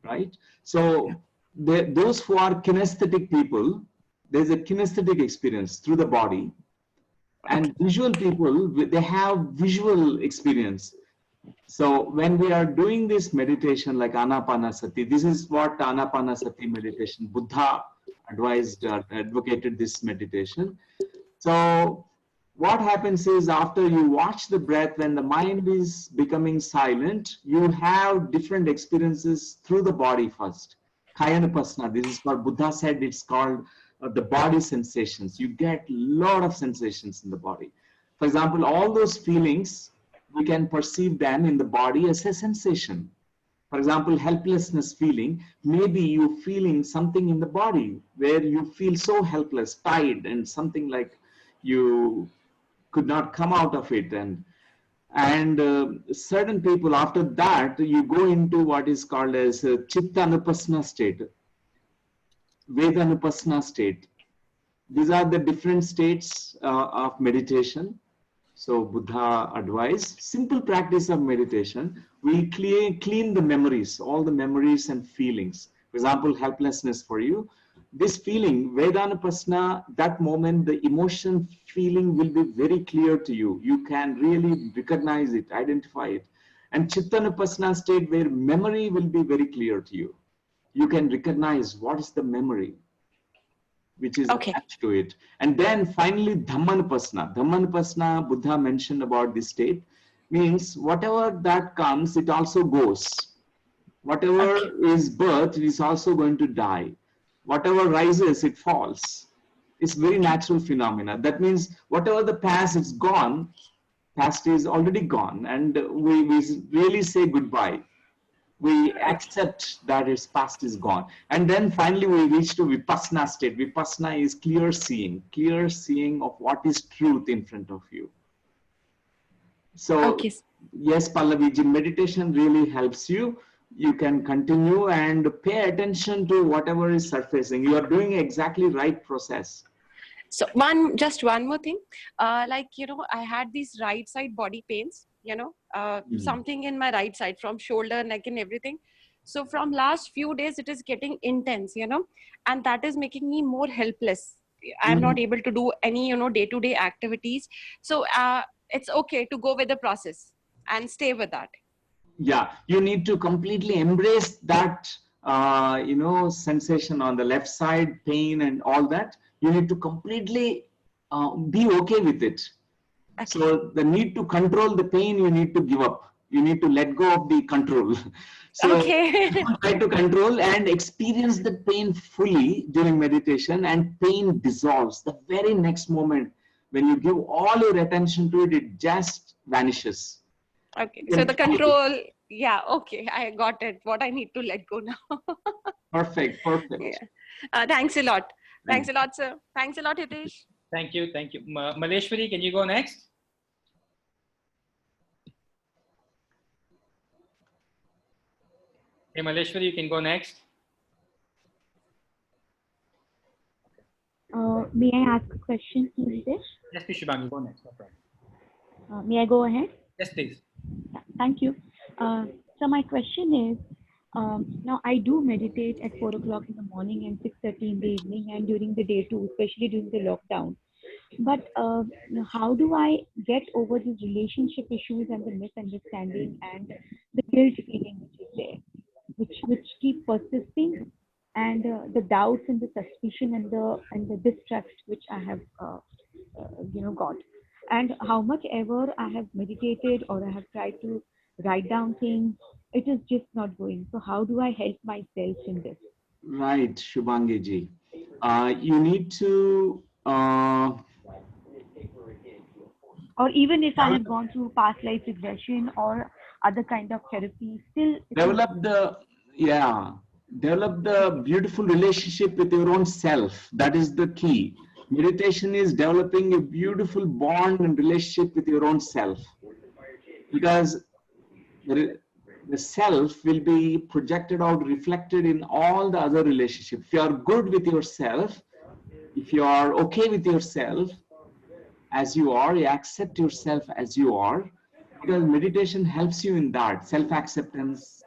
right? So those who are kinesthetic people, there's a kinesthetic experience through the body. And visual people, they have visual experience. So when we are doing this meditation like Anapanasati, this is what Anapanasati meditation, Buddha advocated this meditation. So what happens is after you watch the breath, when the mind is becoming silent, you have different experiences through the body first. Kayanupasana, this is what Buddha said, it's called the body sensations. You get a lot of sensations in the body. For example, all those feelings, we can perceive them in the body as a sensation. For example, helplessness feeling, maybe you feeling something in the body where you feel so helpless, tired, and something like you could not come out of it. And certain people, after that, you go into what is called as Chitta Anupassana state, Vedanupasana state. These are the different states of meditation. So Buddha advised, simple practice of meditation, we clean the memories, all the memories and feelings. For example, helplessness for you. This feeling, Vedanupasana, that moment, the emotion feeling will be very clear to you. You can really recognize it, identify it. And Chittanupasana state where memory will be very clear to you. You can recognize what is the memory which is attached to it. And then finally, Dhammanupasana. Dhammanupasana, Buddha mentioned about this state, means whatever that comes, it also goes. Whatever is birth is also going to die. Whatever rises, it falls. It's very natural phenomena. That means whatever the past is gone, past is already gone. And we really say goodbye. We accept that its past is gone. And then finally we reach to Vipassana state. Vipassana is clear seeing of what is truth in front of you. So yes, Pallaviji, meditation really helps you. You can continue and pay attention to whatever is surfacing. You are doing exactly right process. So just one more thing, like, you know, I had these right side body pains, you know, something in my right side from shoulder, neck and everything. So from last few days, it is getting intense, you know, and that is making me more helpless. I'm not able to do any, you know, day-to-day activities. So it's okay to go with the process and stay with that. Yeah, you need to completely embrace that, you know, sensation on the left side, pain and all that. You need to completely be okay with it. So the need to control the pain, you need to give up. You need to let go of the control. So try to control and experience the pain fully during meditation, and pain dissolves. The very next moment, when you give all your attention to it, it just vanishes. Okay, so the control, yeah, okay, I got it. What I need to let go now. Perfect. Yeah. Thanks a lot. Thanks a lot, sir. Thanks a lot, Hitesh. Thank you. Maleshwari, can you go next? Hey, Maleshwari, you can go next. May I ask a question, Hitesh? Yes, please, Shubhangi, go next. No problem. May I go ahead? Yes, please. Thank you. So my question is, now I do meditate at 4 o'clock in the morning and 6:30 in the evening and during the day too, especially during the lockdown. But how do I get over these relationship issues and the misunderstanding and the guilt feeling which is there, which keep persisting, and the doubts and the suspicion and the distrust which I have got, and how much ever I have meditated or I have tried to write down things, it is just not going. So how do I help myself in this? Right, Shubhangi ji. You need to or even if I have gone through past life regression or other kind of therapy, still develop the beautiful relationship with your own self. That is the key. Meditation is developing a beautiful bond and relationship with your own self, because the self will be projected out, reflected in all the other relationships. If you are good with yourself, if you are okay with yourself as you are, you accept yourself as you are, because meditation helps you in that self-acceptance,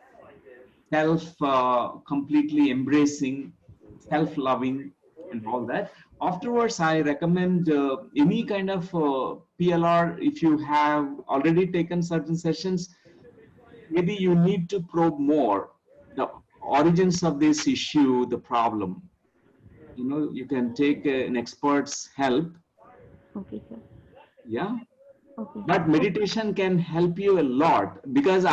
completely embracing, self-loving and all that. Afterwards, I recommend any kind of PLR. If you have already taken certain sessions, maybe you need to probe more the origins of this issue, the problem. You know, you can take an expert's help. Okay, sir. Yeah. Okay. But meditation can help you a lot, because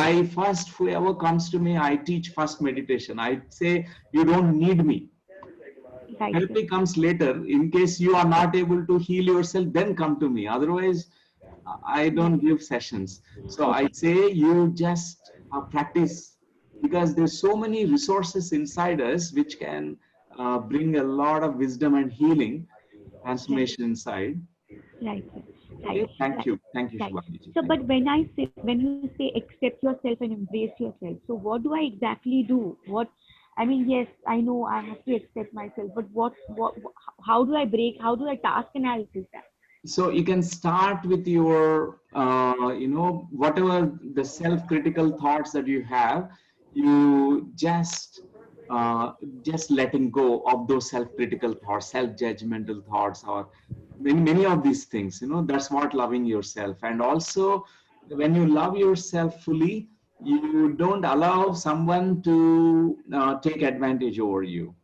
whoever comes to me, I teach first meditation. I say, you don't need me. Right. Help comes later. In case you are not able to heal yourself, then come to me. Otherwise, I don't give sessions. So I say you just practice, because there's so many resources inside us which can bring a lot of wisdom and healing, transformation inside. Right. Okay, thank you, Right. Shubhangi. So, but when you say accept yourself and embrace yourself, so what do I exactly do? I mean, yes, I know I have to accept myself, but how do I break? How do I task analysis that? So you can start with your, whatever the self-critical thoughts that you have, you just letting go of those self-critical thoughts, self-judgmental thoughts, or many of these things. That's what loving yourself. And also, when you love yourself fully, you don't allow someone to take advantage over you.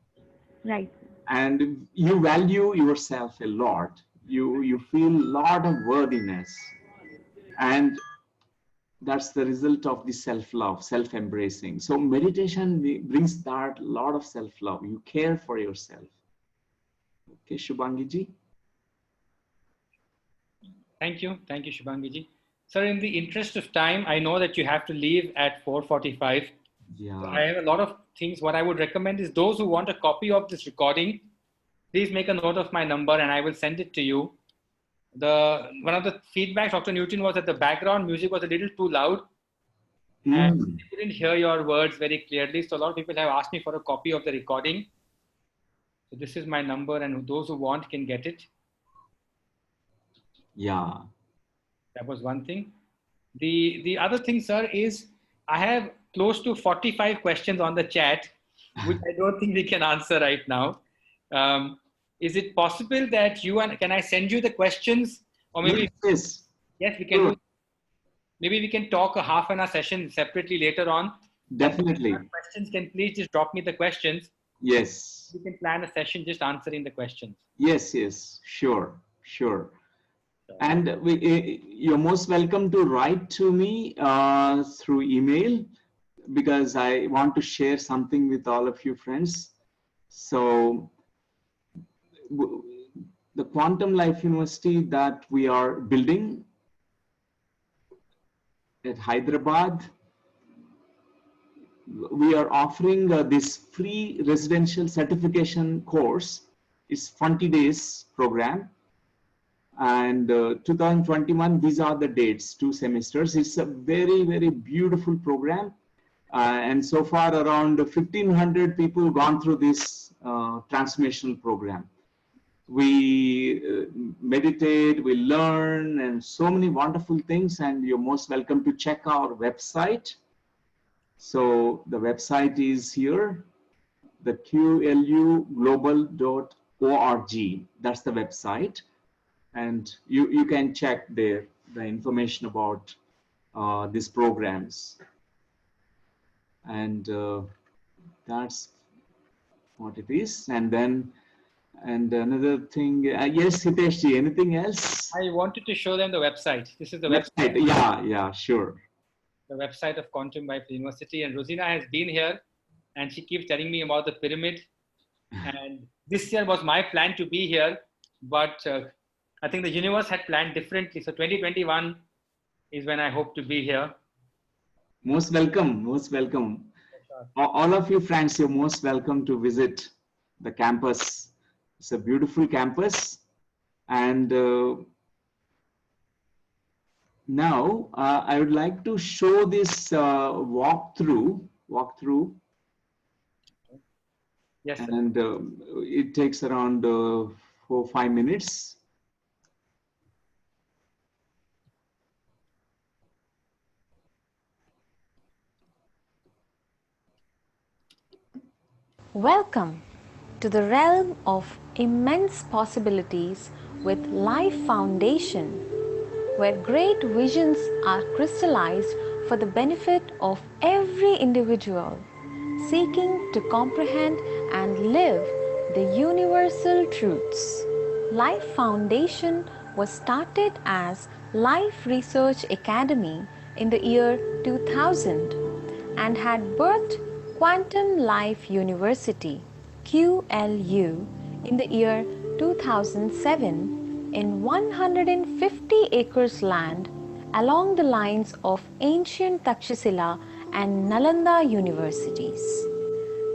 Right. And you value yourself a lot. You feel a lot of worthiness, and that's the result of the self-love, self-embracing. So meditation brings that lot of self-love. You care for yourself. Okay, Shubhangi ji. Thank you, Shubhangi ji. Sir, in the interest of time, I know that you have to leave at 4:45. Yeah. So I have a lot of things. What I would recommend is those who want a copy of this recording, please make a note of my number and I will send it to you. One of the feedbacks, Dr. Newton, was that the background music was a little too loud and I couldn't hear your words very clearly. So a lot of people have asked me for a copy of the recording. So this is my number, and those who want can get it. Yeah. That was one thing. The other thing, sir, is I have close to 45 questions on the chat, which I don't think we can answer right now. Is it possible that can I send you the questions, or maybe yes, we can do. Maybe we can talk a half an hour session separately later on. Definitely. Questions, can please just drop me the questions. Yes. We can plan a session just answering the questions. Yes, sure. And you're most welcome to write to me through email, because I want to share something with all of you friends. So the Quantum Life University that we are building at Hyderabad, we are offering this free residential certification course. It's 20 days program. And 2021, these are the dates, 2 semesters. It's a very, very beautiful program. And so far, around 1,500 people gone through this transformational program. We meditate, we learn, and so many wonderful things. And you're most welcome to check our website. So the website is here, the qluglobal.org. That's the website. And you can check there the information about these programs. And that's what it is. And another thing, yes, Hiteshji, anything else? I wanted to show them the website. This is the website. Yeah, sure. The website of Quantum Life University. And Rosina has been here and she keeps telling me about the pyramid. And this year was my plan to be here, but I think the universe had planned differently. So 2021 is when I hope to be here. Most welcome. All of you friends, you're most welcome to visit the campus. It's a beautiful campus. And now I would like to show this walkthrough. Yes, sir. And it takes around 4 or 5 minutes. Welcome to the realm of immense possibilities with Life Foundation, where great visions are crystallized for the benefit of every individual seeking to comprehend and live the universal truths. Life Foundation was started as Life Research Academy in the year 2000 and had birthed Quantum Life University, QLU, in the year 2007 in 150 acres land along the lines of ancient Takshashila and Nalanda universities.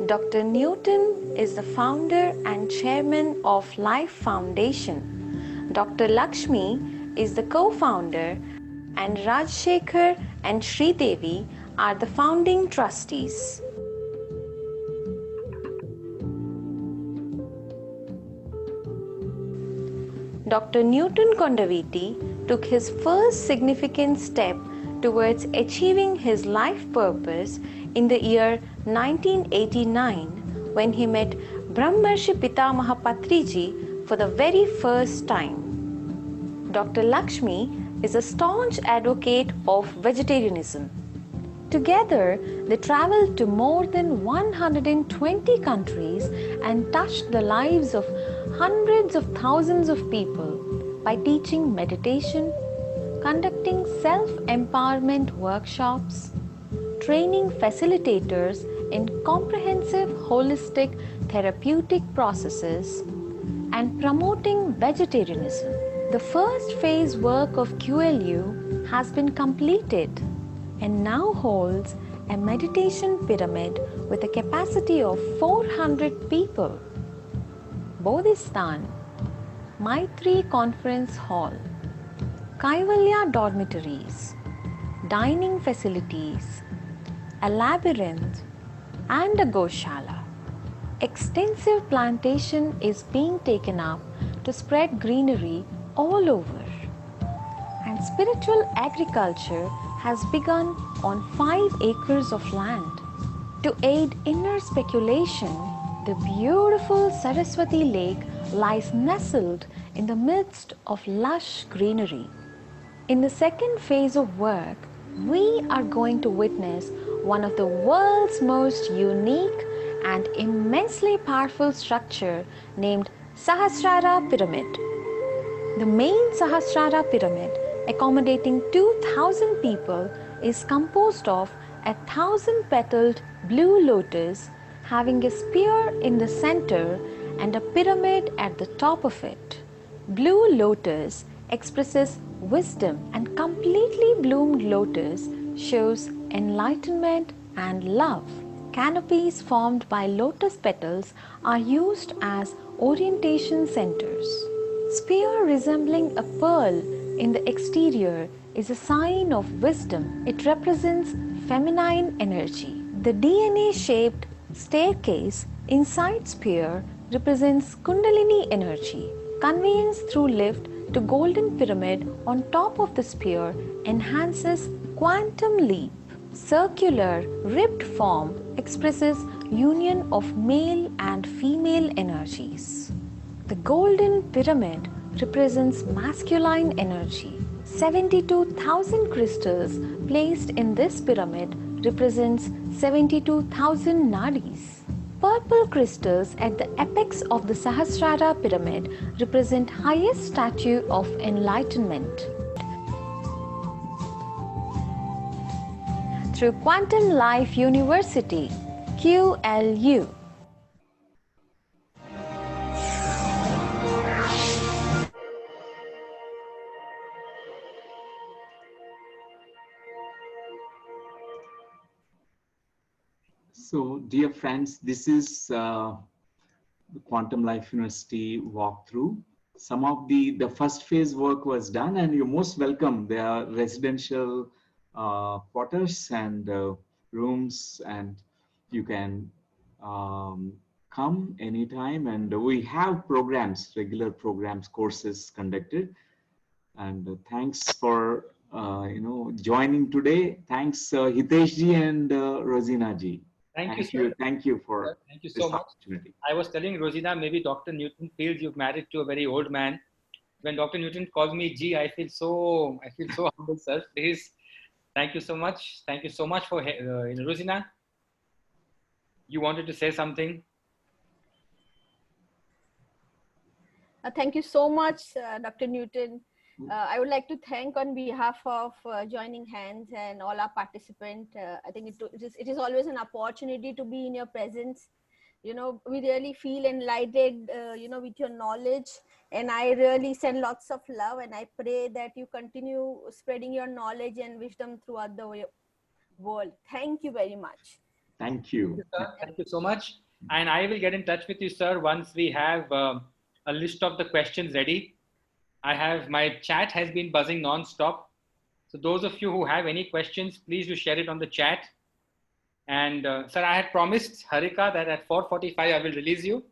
Dr. Newton is the founder and chairman of Life Foundation. Dr. Lakshmi is the co-founder, and Rajashekhar and Sridevi are the founding trustees. Dr. Newton Kondaveeti took his first significant step towards achieving his life purpose in the year 1989 when he met Brahmarshi Pitamaha Patriji for the very first time. Dr. Lakshmi is a staunch advocate of vegetarianism. Together, they traveled to more than 120 countries and touched the lives of hundreds of thousands of people by teaching meditation, conducting self-empowerment workshops, training facilitators in comprehensive holistic therapeutic processes, and promoting vegetarianism. The first phase work of QLU has been completed and now holds a meditation pyramid with a capacity of 400 people. Bodhistan, Maitri Conference Hall, Kaivalya dormitories, dining facilities, a labyrinth, and a Goshala. Extensive plantation is being taken up to spread greenery all over. And spiritual agriculture has begun on 5 acres of land. To aid inner speculation, the beautiful Saraswati Lake lies nestled in the midst of lush greenery. In the second phase of work, we are going to witness one of the world's most unique and immensely powerful structure named Sahasrara Pyramid. The main Sahasrara Pyramid, accommodating 2,000 people, is composed of a 1,000-petaled blue lotus having a spear in the center and a pyramid at the top of it. Blue lotus expresses wisdom, and completely bloomed lotus shows enlightenment and love. Canopies formed by lotus petals are used as orientation centers. Spear resembling a pearl in the exterior is a sign of wisdom. It represents feminine energy. The DNA-shaped staircase inside spear represents Kundalini energy. Conveyance through lift to golden pyramid on top of the spear enhances quantum leap. Circular ribbed form expresses union of male and female energies. The golden pyramid represents masculine energy. 72,000 crystals placed in this pyramid represents 72,000 nadis. Purple crystals at the apex of the Sahasrara pyramid represent highest statue of enlightenment. Through Quantum Life University, QLU. So, dear friends, this is the Quantum Life University walkthrough. Some of the first phase work was done, and you're most welcome. There are residential quarters and rooms, and you can come anytime. And we have programs, regular programs, courses conducted. And thanks for joining today. Thanks Hitesh ji and Rosina ji. Thank you. Thank you for Thank you so much. Opportunity. I was telling Rosina, maybe Dr. Newton feels you've married to a very old man. When Dr. Newton calls me G, I feel so humble, sir. Please, thank you so much. Thank you so much for Rosina. You wanted to say something? Thank you so much, Dr. Newton. I would like to thank on behalf of Joining Hands and all our participants. I think it is always an opportunity to be in your presence. You know, we really feel enlightened, with your knowledge. And I really send lots of love, and I pray that you continue spreading your knowledge and wisdom throughout the world. Thank you very much. Thank you. Thank you, sir. Thank you so much. And I will get in touch with you, sir, once we have a list of the questions ready. My chat has been buzzing non-stop. So those of you who have any questions, please do share it on the chat. And sir, I had promised Harika that at 4:45 I will release you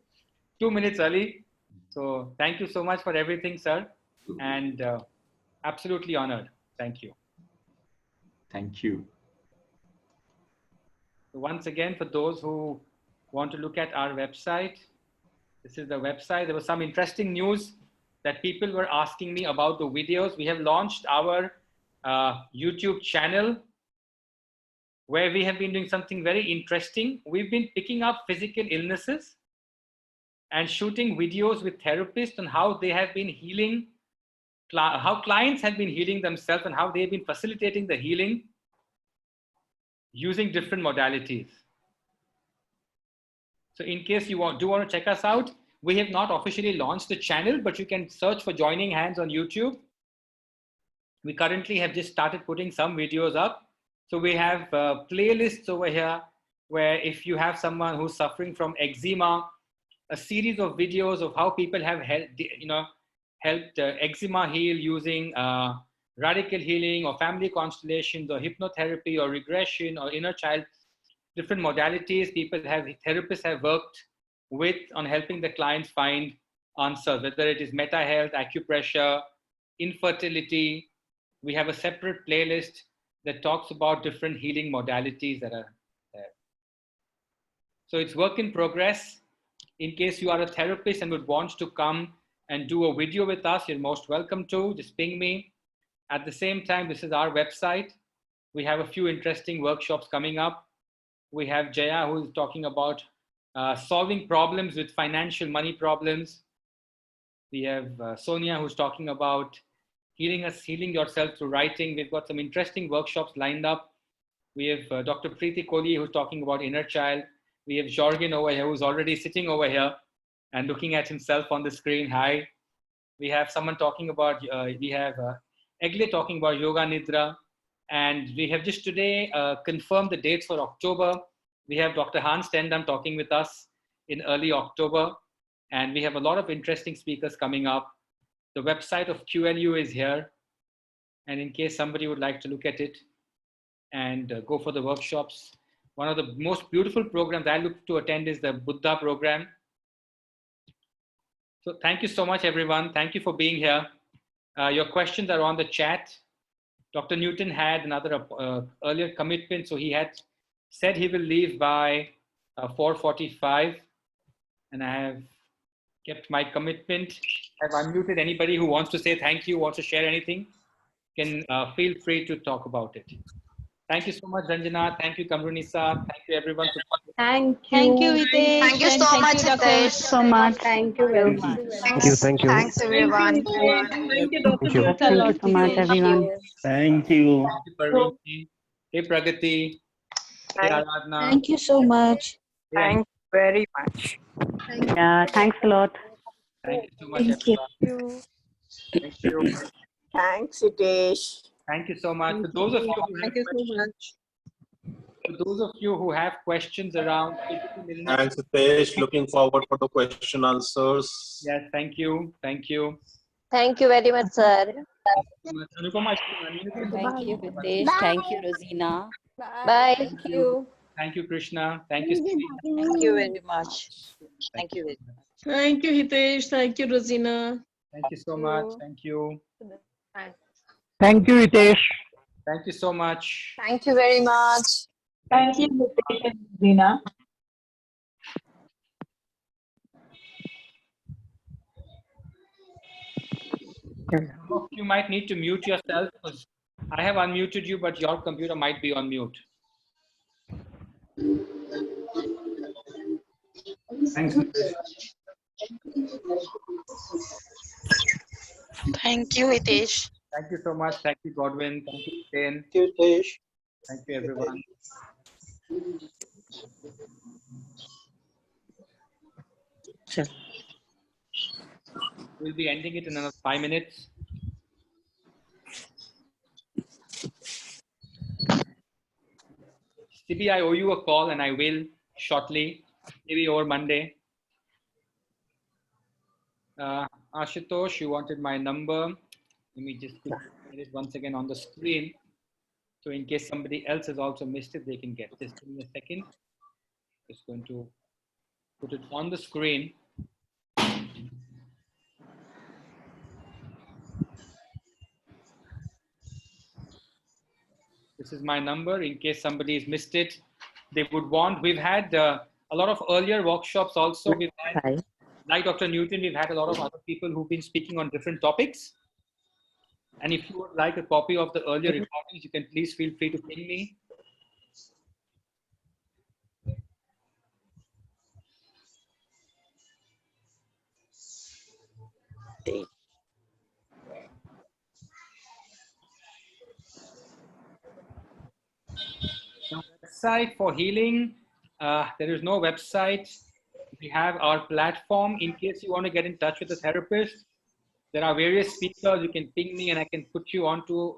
2 minutes early. So thank you so much for everything, sir. And absolutely honored. Thank you. Thank you. So once again, for those who want to look at our website, this is the website. There was some interesting news that people were asking me about the videos. We have launched our YouTube channel where we have been doing something very interesting. We've been picking up physical illnesses and shooting videos with therapists on how they have been healing, how clients have been healing themselves and how they've been facilitating the healing using different modalities. So in case you do want to check us out, we have not officially launched the channel, but you can search for Joining Hands on YouTube. We currently have just started putting some videos up. So we have playlists over here where if you have someone who's suffering from eczema, a series of videos of how people have helped eczema heal using radical healing or family constellations or hypnotherapy or regression or inner child, different modalities therapists have worked with on helping the clients find answers, whether it is meta health, acupressure, infertility. We have a separate playlist that talks about different healing modalities that are there. So it's work in progress. In case you are a therapist and would want to come and do a video with us, you're most welcome to. Just ping me. At the same time, this is our website. We have a few interesting workshops coming up. We have Jaya, who is talking about solving problems with financial money problems. We have Sonia, who's talking about healing yourself through writing. We've got some interesting workshops lined up. We have Dr. Preeti Kohli, who's talking about inner child. We have Jorgen over here, who's already sitting over here and looking at himself on the screen. Hi. We have someone talking about, we have Egle talking about Yoga Nidra. And we have just today confirmed the dates for October. We have Dr. Hans Tendam talking with us in early October. And we have a lot of interesting speakers coming up. The website of QLU is here. And in case somebody would like to look at it and go for the workshops, one of the most beautiful programs I look to attend is the Buddha program. So thank you so much, everyone. Thank you for being here. Your questions are on the chat. Dr. Newton had another earlier commitment, so he had said he will leave by 4:45, and I have kept my commitment. I've unmuted anybody who wants to say thank you, wants to share anything, can feel free to talk about it. Thank you so much, Ranjana. Thank you, Kamrunisa. Thank you, everyone. Thank you. Thank you, Hitesh. Thank you so much, Hitesh. So much. Thank you very much. Thank you. Thanks, everyone. Thank you, Dr. Thank you. Newton. Thank you so much, everyone. Thank you. Thank you, Parveen. Hey, Pragati. Hey, Aradhana. Thank you so much. Thank you very much. Yeah, thanks a lot. Thank you so much, Thank you. everyone. Thank you. Thanks, Hitesh. Thank you so much. For those of you who have much. For those of you who have questions around physical illness, Thanks, Hitesh. Looking forward for the question answers. yes, thank you. Thank you. Thank you very much, sir. Anupama, Thank you, Hitesh. Thank you, Rosina. Bye. Thank you. Thank you, Krishna. Thank you, Steve. Thank you very much. Thank you very much. Thank you, Hitesh. Thank you, Rosina. Thank you so much. Thank you. Thank you, Hitesh. Thank you so much. Thank you very much. Thank you, Hitesh and Rosina. You might need to mute yourself because I have unmuted you, but your computer might be on mute. Thanks. Thank you, Hitesh. Thank you so much. Thank you, Godwin. Thank you, Jane. Thank you, Hitesh. Thank you, everyone. We'll be ending it in another 5 minutes. Sibi, I owe you a call and I will shortly, maybe over Monday. Ashutosh, you wanted my number. Let me just put it once again on the screen. So in case somebody else has also missed it, they can get this. Give me a second. Just going to put it on the screen. This is my number in case somebody's missed it. They would want, we've had a lot of earlier workshops also. We've had, like Dr. Newton, we've had a lot of other people who've been speaking on different topics. And if you would like a copy of the earlier recordings, you can please feel free to ping me. Now, website for healing, there is no website. We have our platform in case you want to get in touch with a therapist. There are various speakers. You can ping me and I can put you onto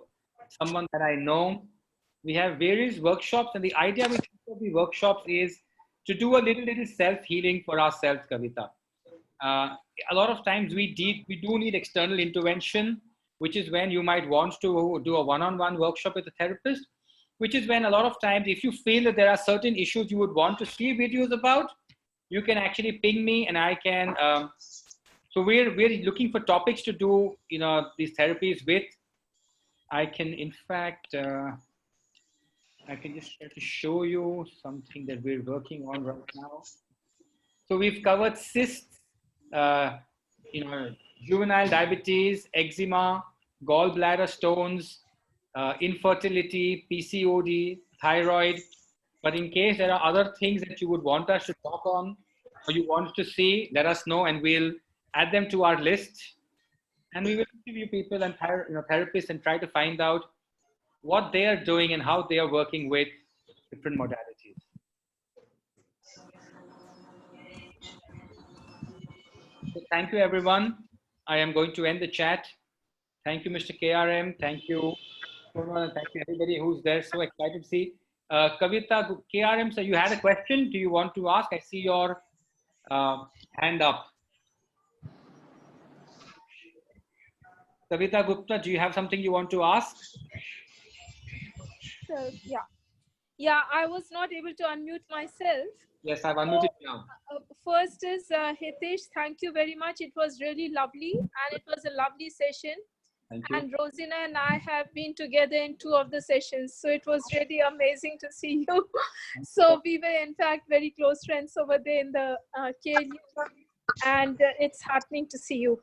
someone that I know. We have various workshops, and the idea with the workshops is to do a little self-healing for ourselves, Kavita. A lot of times we do need external intervention, which is when you might want to do a one-on-one workshop with a therapist, which is when a lot of times if you feel that there are certain issues you would want to see videos about, you can actually ping me and I can, so we're looking for topics to do, you know, these therapies with. I can, in fact, I can just try to show you something that we're working on right now. So we've covered cysts, you know, juvenile diabetes, eczema, gallbladder stones, infertility, PCOD, thyroid. But in case there are other things that you would want us to talk on or you want to see, let us know and we'll add them to our list. And we will interview people and therapists and try to find out what they are doing and how they are working with different modalities. So thank you, everyone. I am going to end the chat. Thank you, Mr. KRM. Thank you. Thank you, everybody who's there. So excited to see. Kavita, KRM, so you had a question. Do you want to ask? I see your hand up. Kavita Gupta, do you have something you want to ask? So, yeah, I was not able to unmute myself. Yes, I've unmuted now. First is Hitesh, thank you very much. It was really lovely and it was a lovely session. Thank you. And Rosina and I have been together in 2 of the sessions. So it was really amazing to see you. So we were in fact very close friends over there in the KLU. And it's heartening to see you.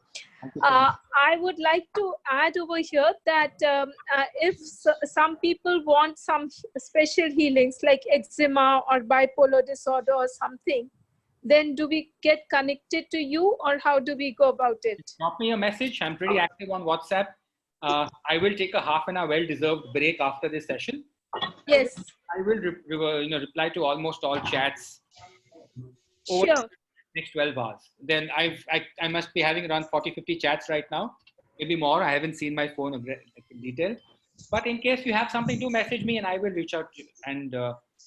I would like to add over here that if some people want some special healings like eczema or bipolar disorder or something, then do we get connected to you or how do we go about it? Drop me a message. I'm pretty active on WhatsApp. I will take a half-an-hour well-deserved break after this session. Yes. I will reply to almost all chats. Sure. Next 12 hours. Then I must be having around 40-50 chats right now, maybe more. I haven't seen my phone in detail. But in case you have something, do message me and I will reach out to you and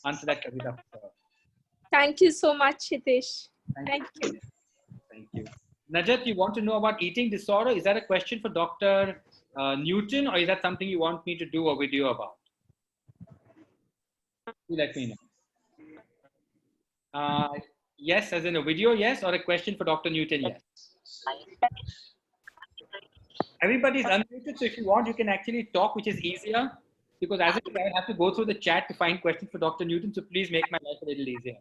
answer that, Kavita. Thank you so much, Hitesh. Thank you. Thank you. Najat, you want to know about eating disorder? Is that a question for Dr. Newton or is that something you want me to do a video about? You let me know. Yes, as in a video, yes, or a question for Dr. Newton, yes. Everybody's unmuted, so if you want, you can actually talk, which is easier, because as I have to go through the chat to find questions for Dr. Newton, so please make my life a little easier.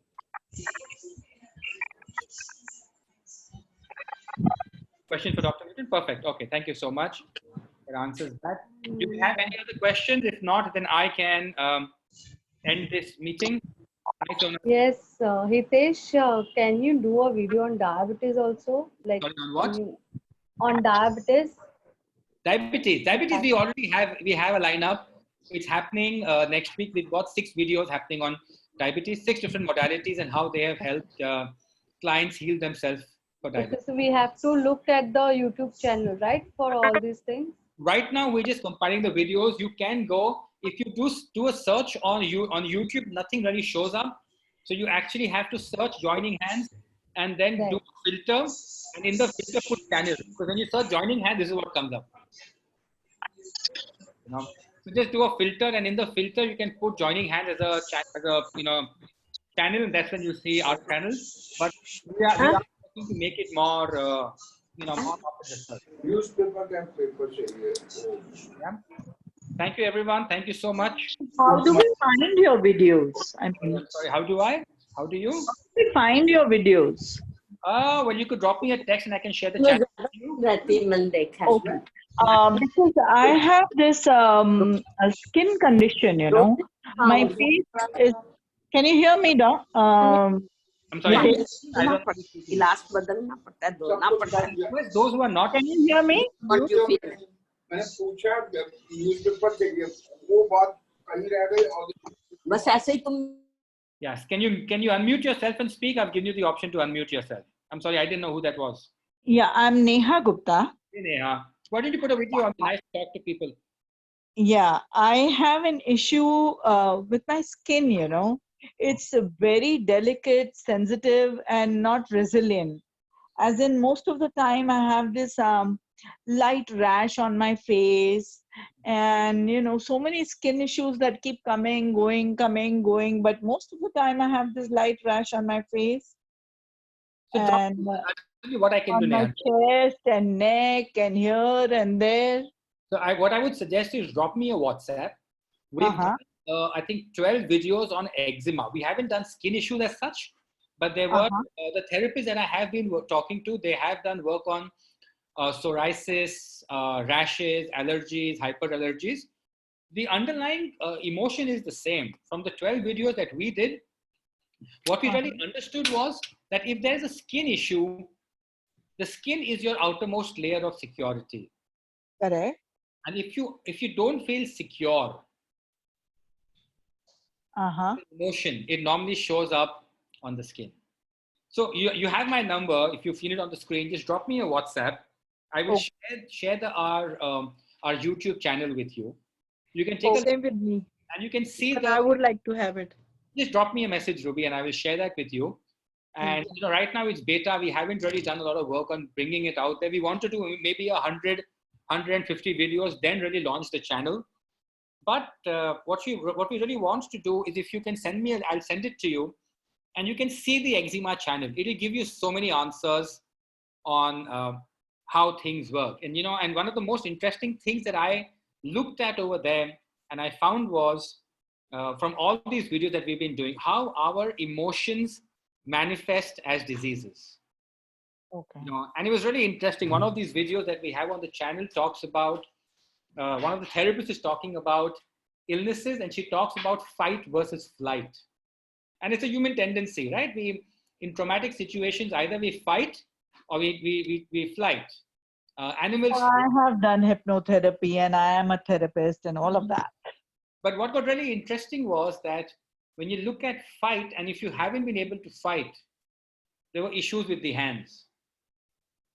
Question for Dr. Newton? Perfect. Okay, thank you so much. That answers that. Do you have any other questions? If not, then I can end this meeting. Yes, Hitesh, can you do a video on diabetes also? Like on what? On diabetes. Diabetes. We already have a lineup. It's happening next week. We've got 6 videos happening on diabetes, 6 different modalities and how they have helped clients heal themselves for diabetes. Okay, so we have to look at the YouTube channel, right, for all these things? Right now, we're just compiling the videos. You can go, if you do a search on YouTube, nothing really shows up. So you actually have to search Joining Hands and then do a filter And in the filter, put channel. Because when you search joining hand, this is what comes up. You know, so just do a filter, and in the filter you can put joining hand as a channel, and that's when you see our channel. But we are looking to make it more more often. Newspaper can paper. Yeah. Thank you, everyone. Thank you so much. How do we find your videos? I mean, sorry. How do I? How do you? How do we find your videos? Well, you could drop me a text and I can share the channel. Okay. Because I have this a skin condition, you know. My face is. Can you hear me, Doc? I'm sorry. Those who are not. Can you hear me? What you feel? मैंने पूछा newspaper चाहिए वो बात कहीं रह गई और बस ऐसे ही तुम. Yes. Can you unmute yourself and speak? I've given you the option to unmute yourself. I'm sorry, I didn't know who that was. Yeah, I'm Neha Gupta. Hey, Neha. Why don't you put a video on? Nice to talk to people. Yeah, I have an issue with my skin, you know. It's very delicate, sensitive, and not resilient. As in, most of the time I have this light rash on my face, and you know, so many skin issues that keep coming, going, but most of the time I have this light rash on my face. So and I'll tell you what I can do on now. my chest and neck and here and there. So what I would suggest is drop me a WhatsApp. We've done, I think 12 videos on eczema. We haven't done skin issues as such, but there were the therapists that I have been talking to. They have done work on psoriasis, rashes, allergies, hyperallergies. The underlying emotion is the same. From the 12 videos that we did, what we really understood was that if there's a skin issue, the skin is your outermost layer of security. Correct. And if you don't feel secure, emotion, it normally shows up on the skin. So you have my number. If you've seen it on the screen, just drop me a WhatsApp. I will share our YouTube channel with you. You can take a look with me, and you can see but that. I would like to have it. Just drop me a message, Ruby, and I will share that with you. And you know, right now it's beta. We haven't really done a lot of work on bringing it out there. We want to do maybe 100, 150 videos, then really launch the channel. But what we really want to do is, if you can send me, I'll send it to you, and you can see the eczema channel. It will give you so many answers on how things work. And you know, and one of the most interesting things that I looked at over there, and I found was from all these videos that we've been doing, how our emotions manifest as diseases. Okay. You know, and it was really interesting. One of these videos that we have on the channel talks about, one of the therapists is talking about illnesses, and she talks about fight versus flight. And it's a human tendency, right? In traumatic situations, either we fight or we flight. Animals. I have done hypnotherapy, and I am a therapist and all of that. But what got really interesting was that when you look at fight, and if you haven't been able to fight, there were issues with the hands.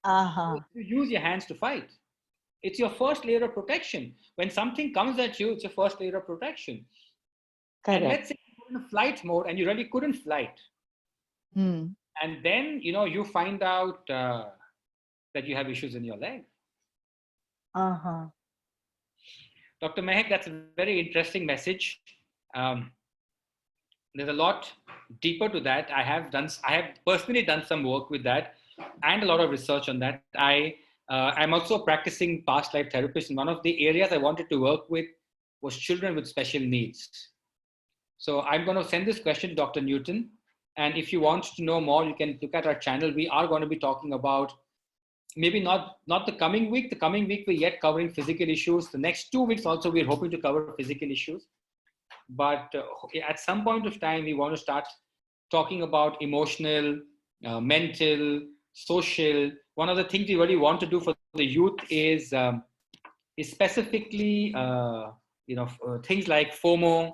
You use your hands to fight. It's your first layer of protection. When something comes at you, it's your first layer of protection. Correct. And let's say you're in a flight mode and you really couldn't flight. And then, you know, you find out that you have issues in your leg. Dr. Mehak, that's a very interesting message. There's a lot deeper to that. I have personally done some work with that and a lot of research on that. I'm also a practicing past life therapist, and one of the areas I wanted to work with was children with special needs. So I'm going to send this question to Dr. Newton. And if you want to know more, you can look at our channel. We are going to be talking about, maybe not the coming week. The coming week, we're yet covering physical issues. The next 2 weeks also, we're hoping to cover physical issues. But at some point of time, we want to start talking about emotional, mental, social. One of the things we really want to do for the youth is specifically, things like FOMO,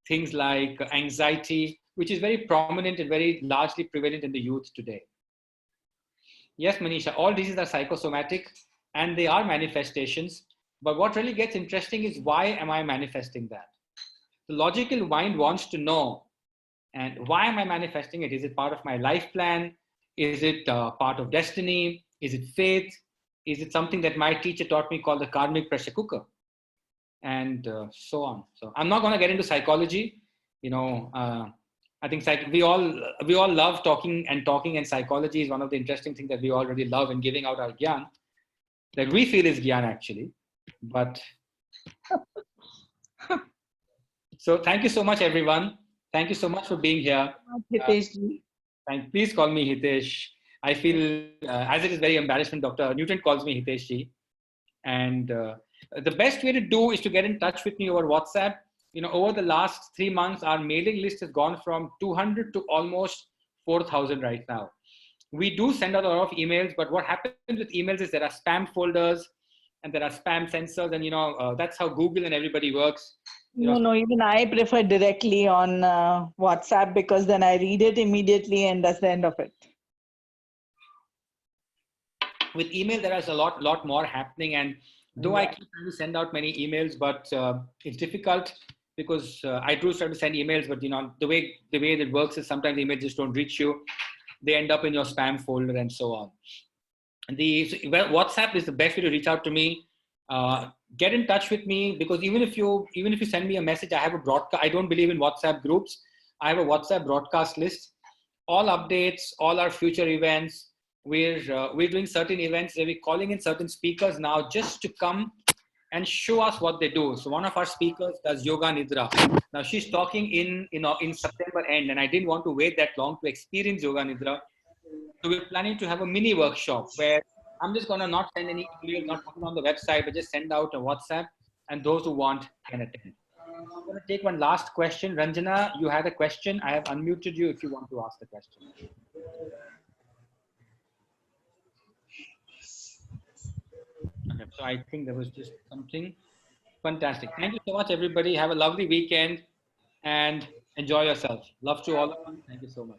things like anxiety, which is very prominent and very largely prevalent in the youth today. Yes, Manisha, all diseases are psychosomatic and they are manifestations. But what really gets interesting is, why am I manifesting that? The logical mind wants to know, and why am I manifesting it? Is it part of my life plan? Is it part of destiny? Is it faith? Is it something that my teacher taught me called the karmic pressure cooker? And so on. So I'm not going to get into psychology. I think we all love talking, and psychology is one of the interesting things that we all really love in giving out our gyan, that we feel is gyan actually. But so thank you so much, everyone. Thank you so much for being here. Please call me Hitesh. I feel, as it is very embarrassing, Dr. Newton calls me Hitesh ji. And the best way to do is to get in touch with me over WhatsApp. Over the last 3 months, our mailing list has gone from 200 to almost 4,000 right now. We do send out a lot of emails, but what happens with emails is there are spam folders and there are spam sensors, and that's how Google and everybody works. No, even I prefer directly on WhatsApp, because then I read it immediately and that's the end of it. With email, there is a lot more happening, and though I keep trying to send out many emails, but it's difficult because I do try to send emails, but the way it works is sometimes emails just don't reach you. They end up in your spam folder and so on. WhatsApp is the best way to reach out to me. Get in touch with me, because even if you send me a message, I have a broadcast. I don't believe in WhatsApp groups. I have a WhatsApp broadcast list. All updates, all our future events. We're doing certain events. We're calling in certain speakers now just to come and show us what they do. So one of our speakers does yoga nidra. Now she's talking in September end, and I didn't want to wait that long to experience yoga nidra. So we're planning to have a mini workshop where I'm just gonna not send any email, not put it on the website, but just send out a WhatsApp, and those who want can attend. I'm gonna take one last question. Ranjana, you had a question. I have unmuted you if you want to ask the question. Okay, so I think there was just something fantastic. Thank you so much, everybody. Have a lovely weekend and enjoy yourself. Love to all of you. Thank you so much.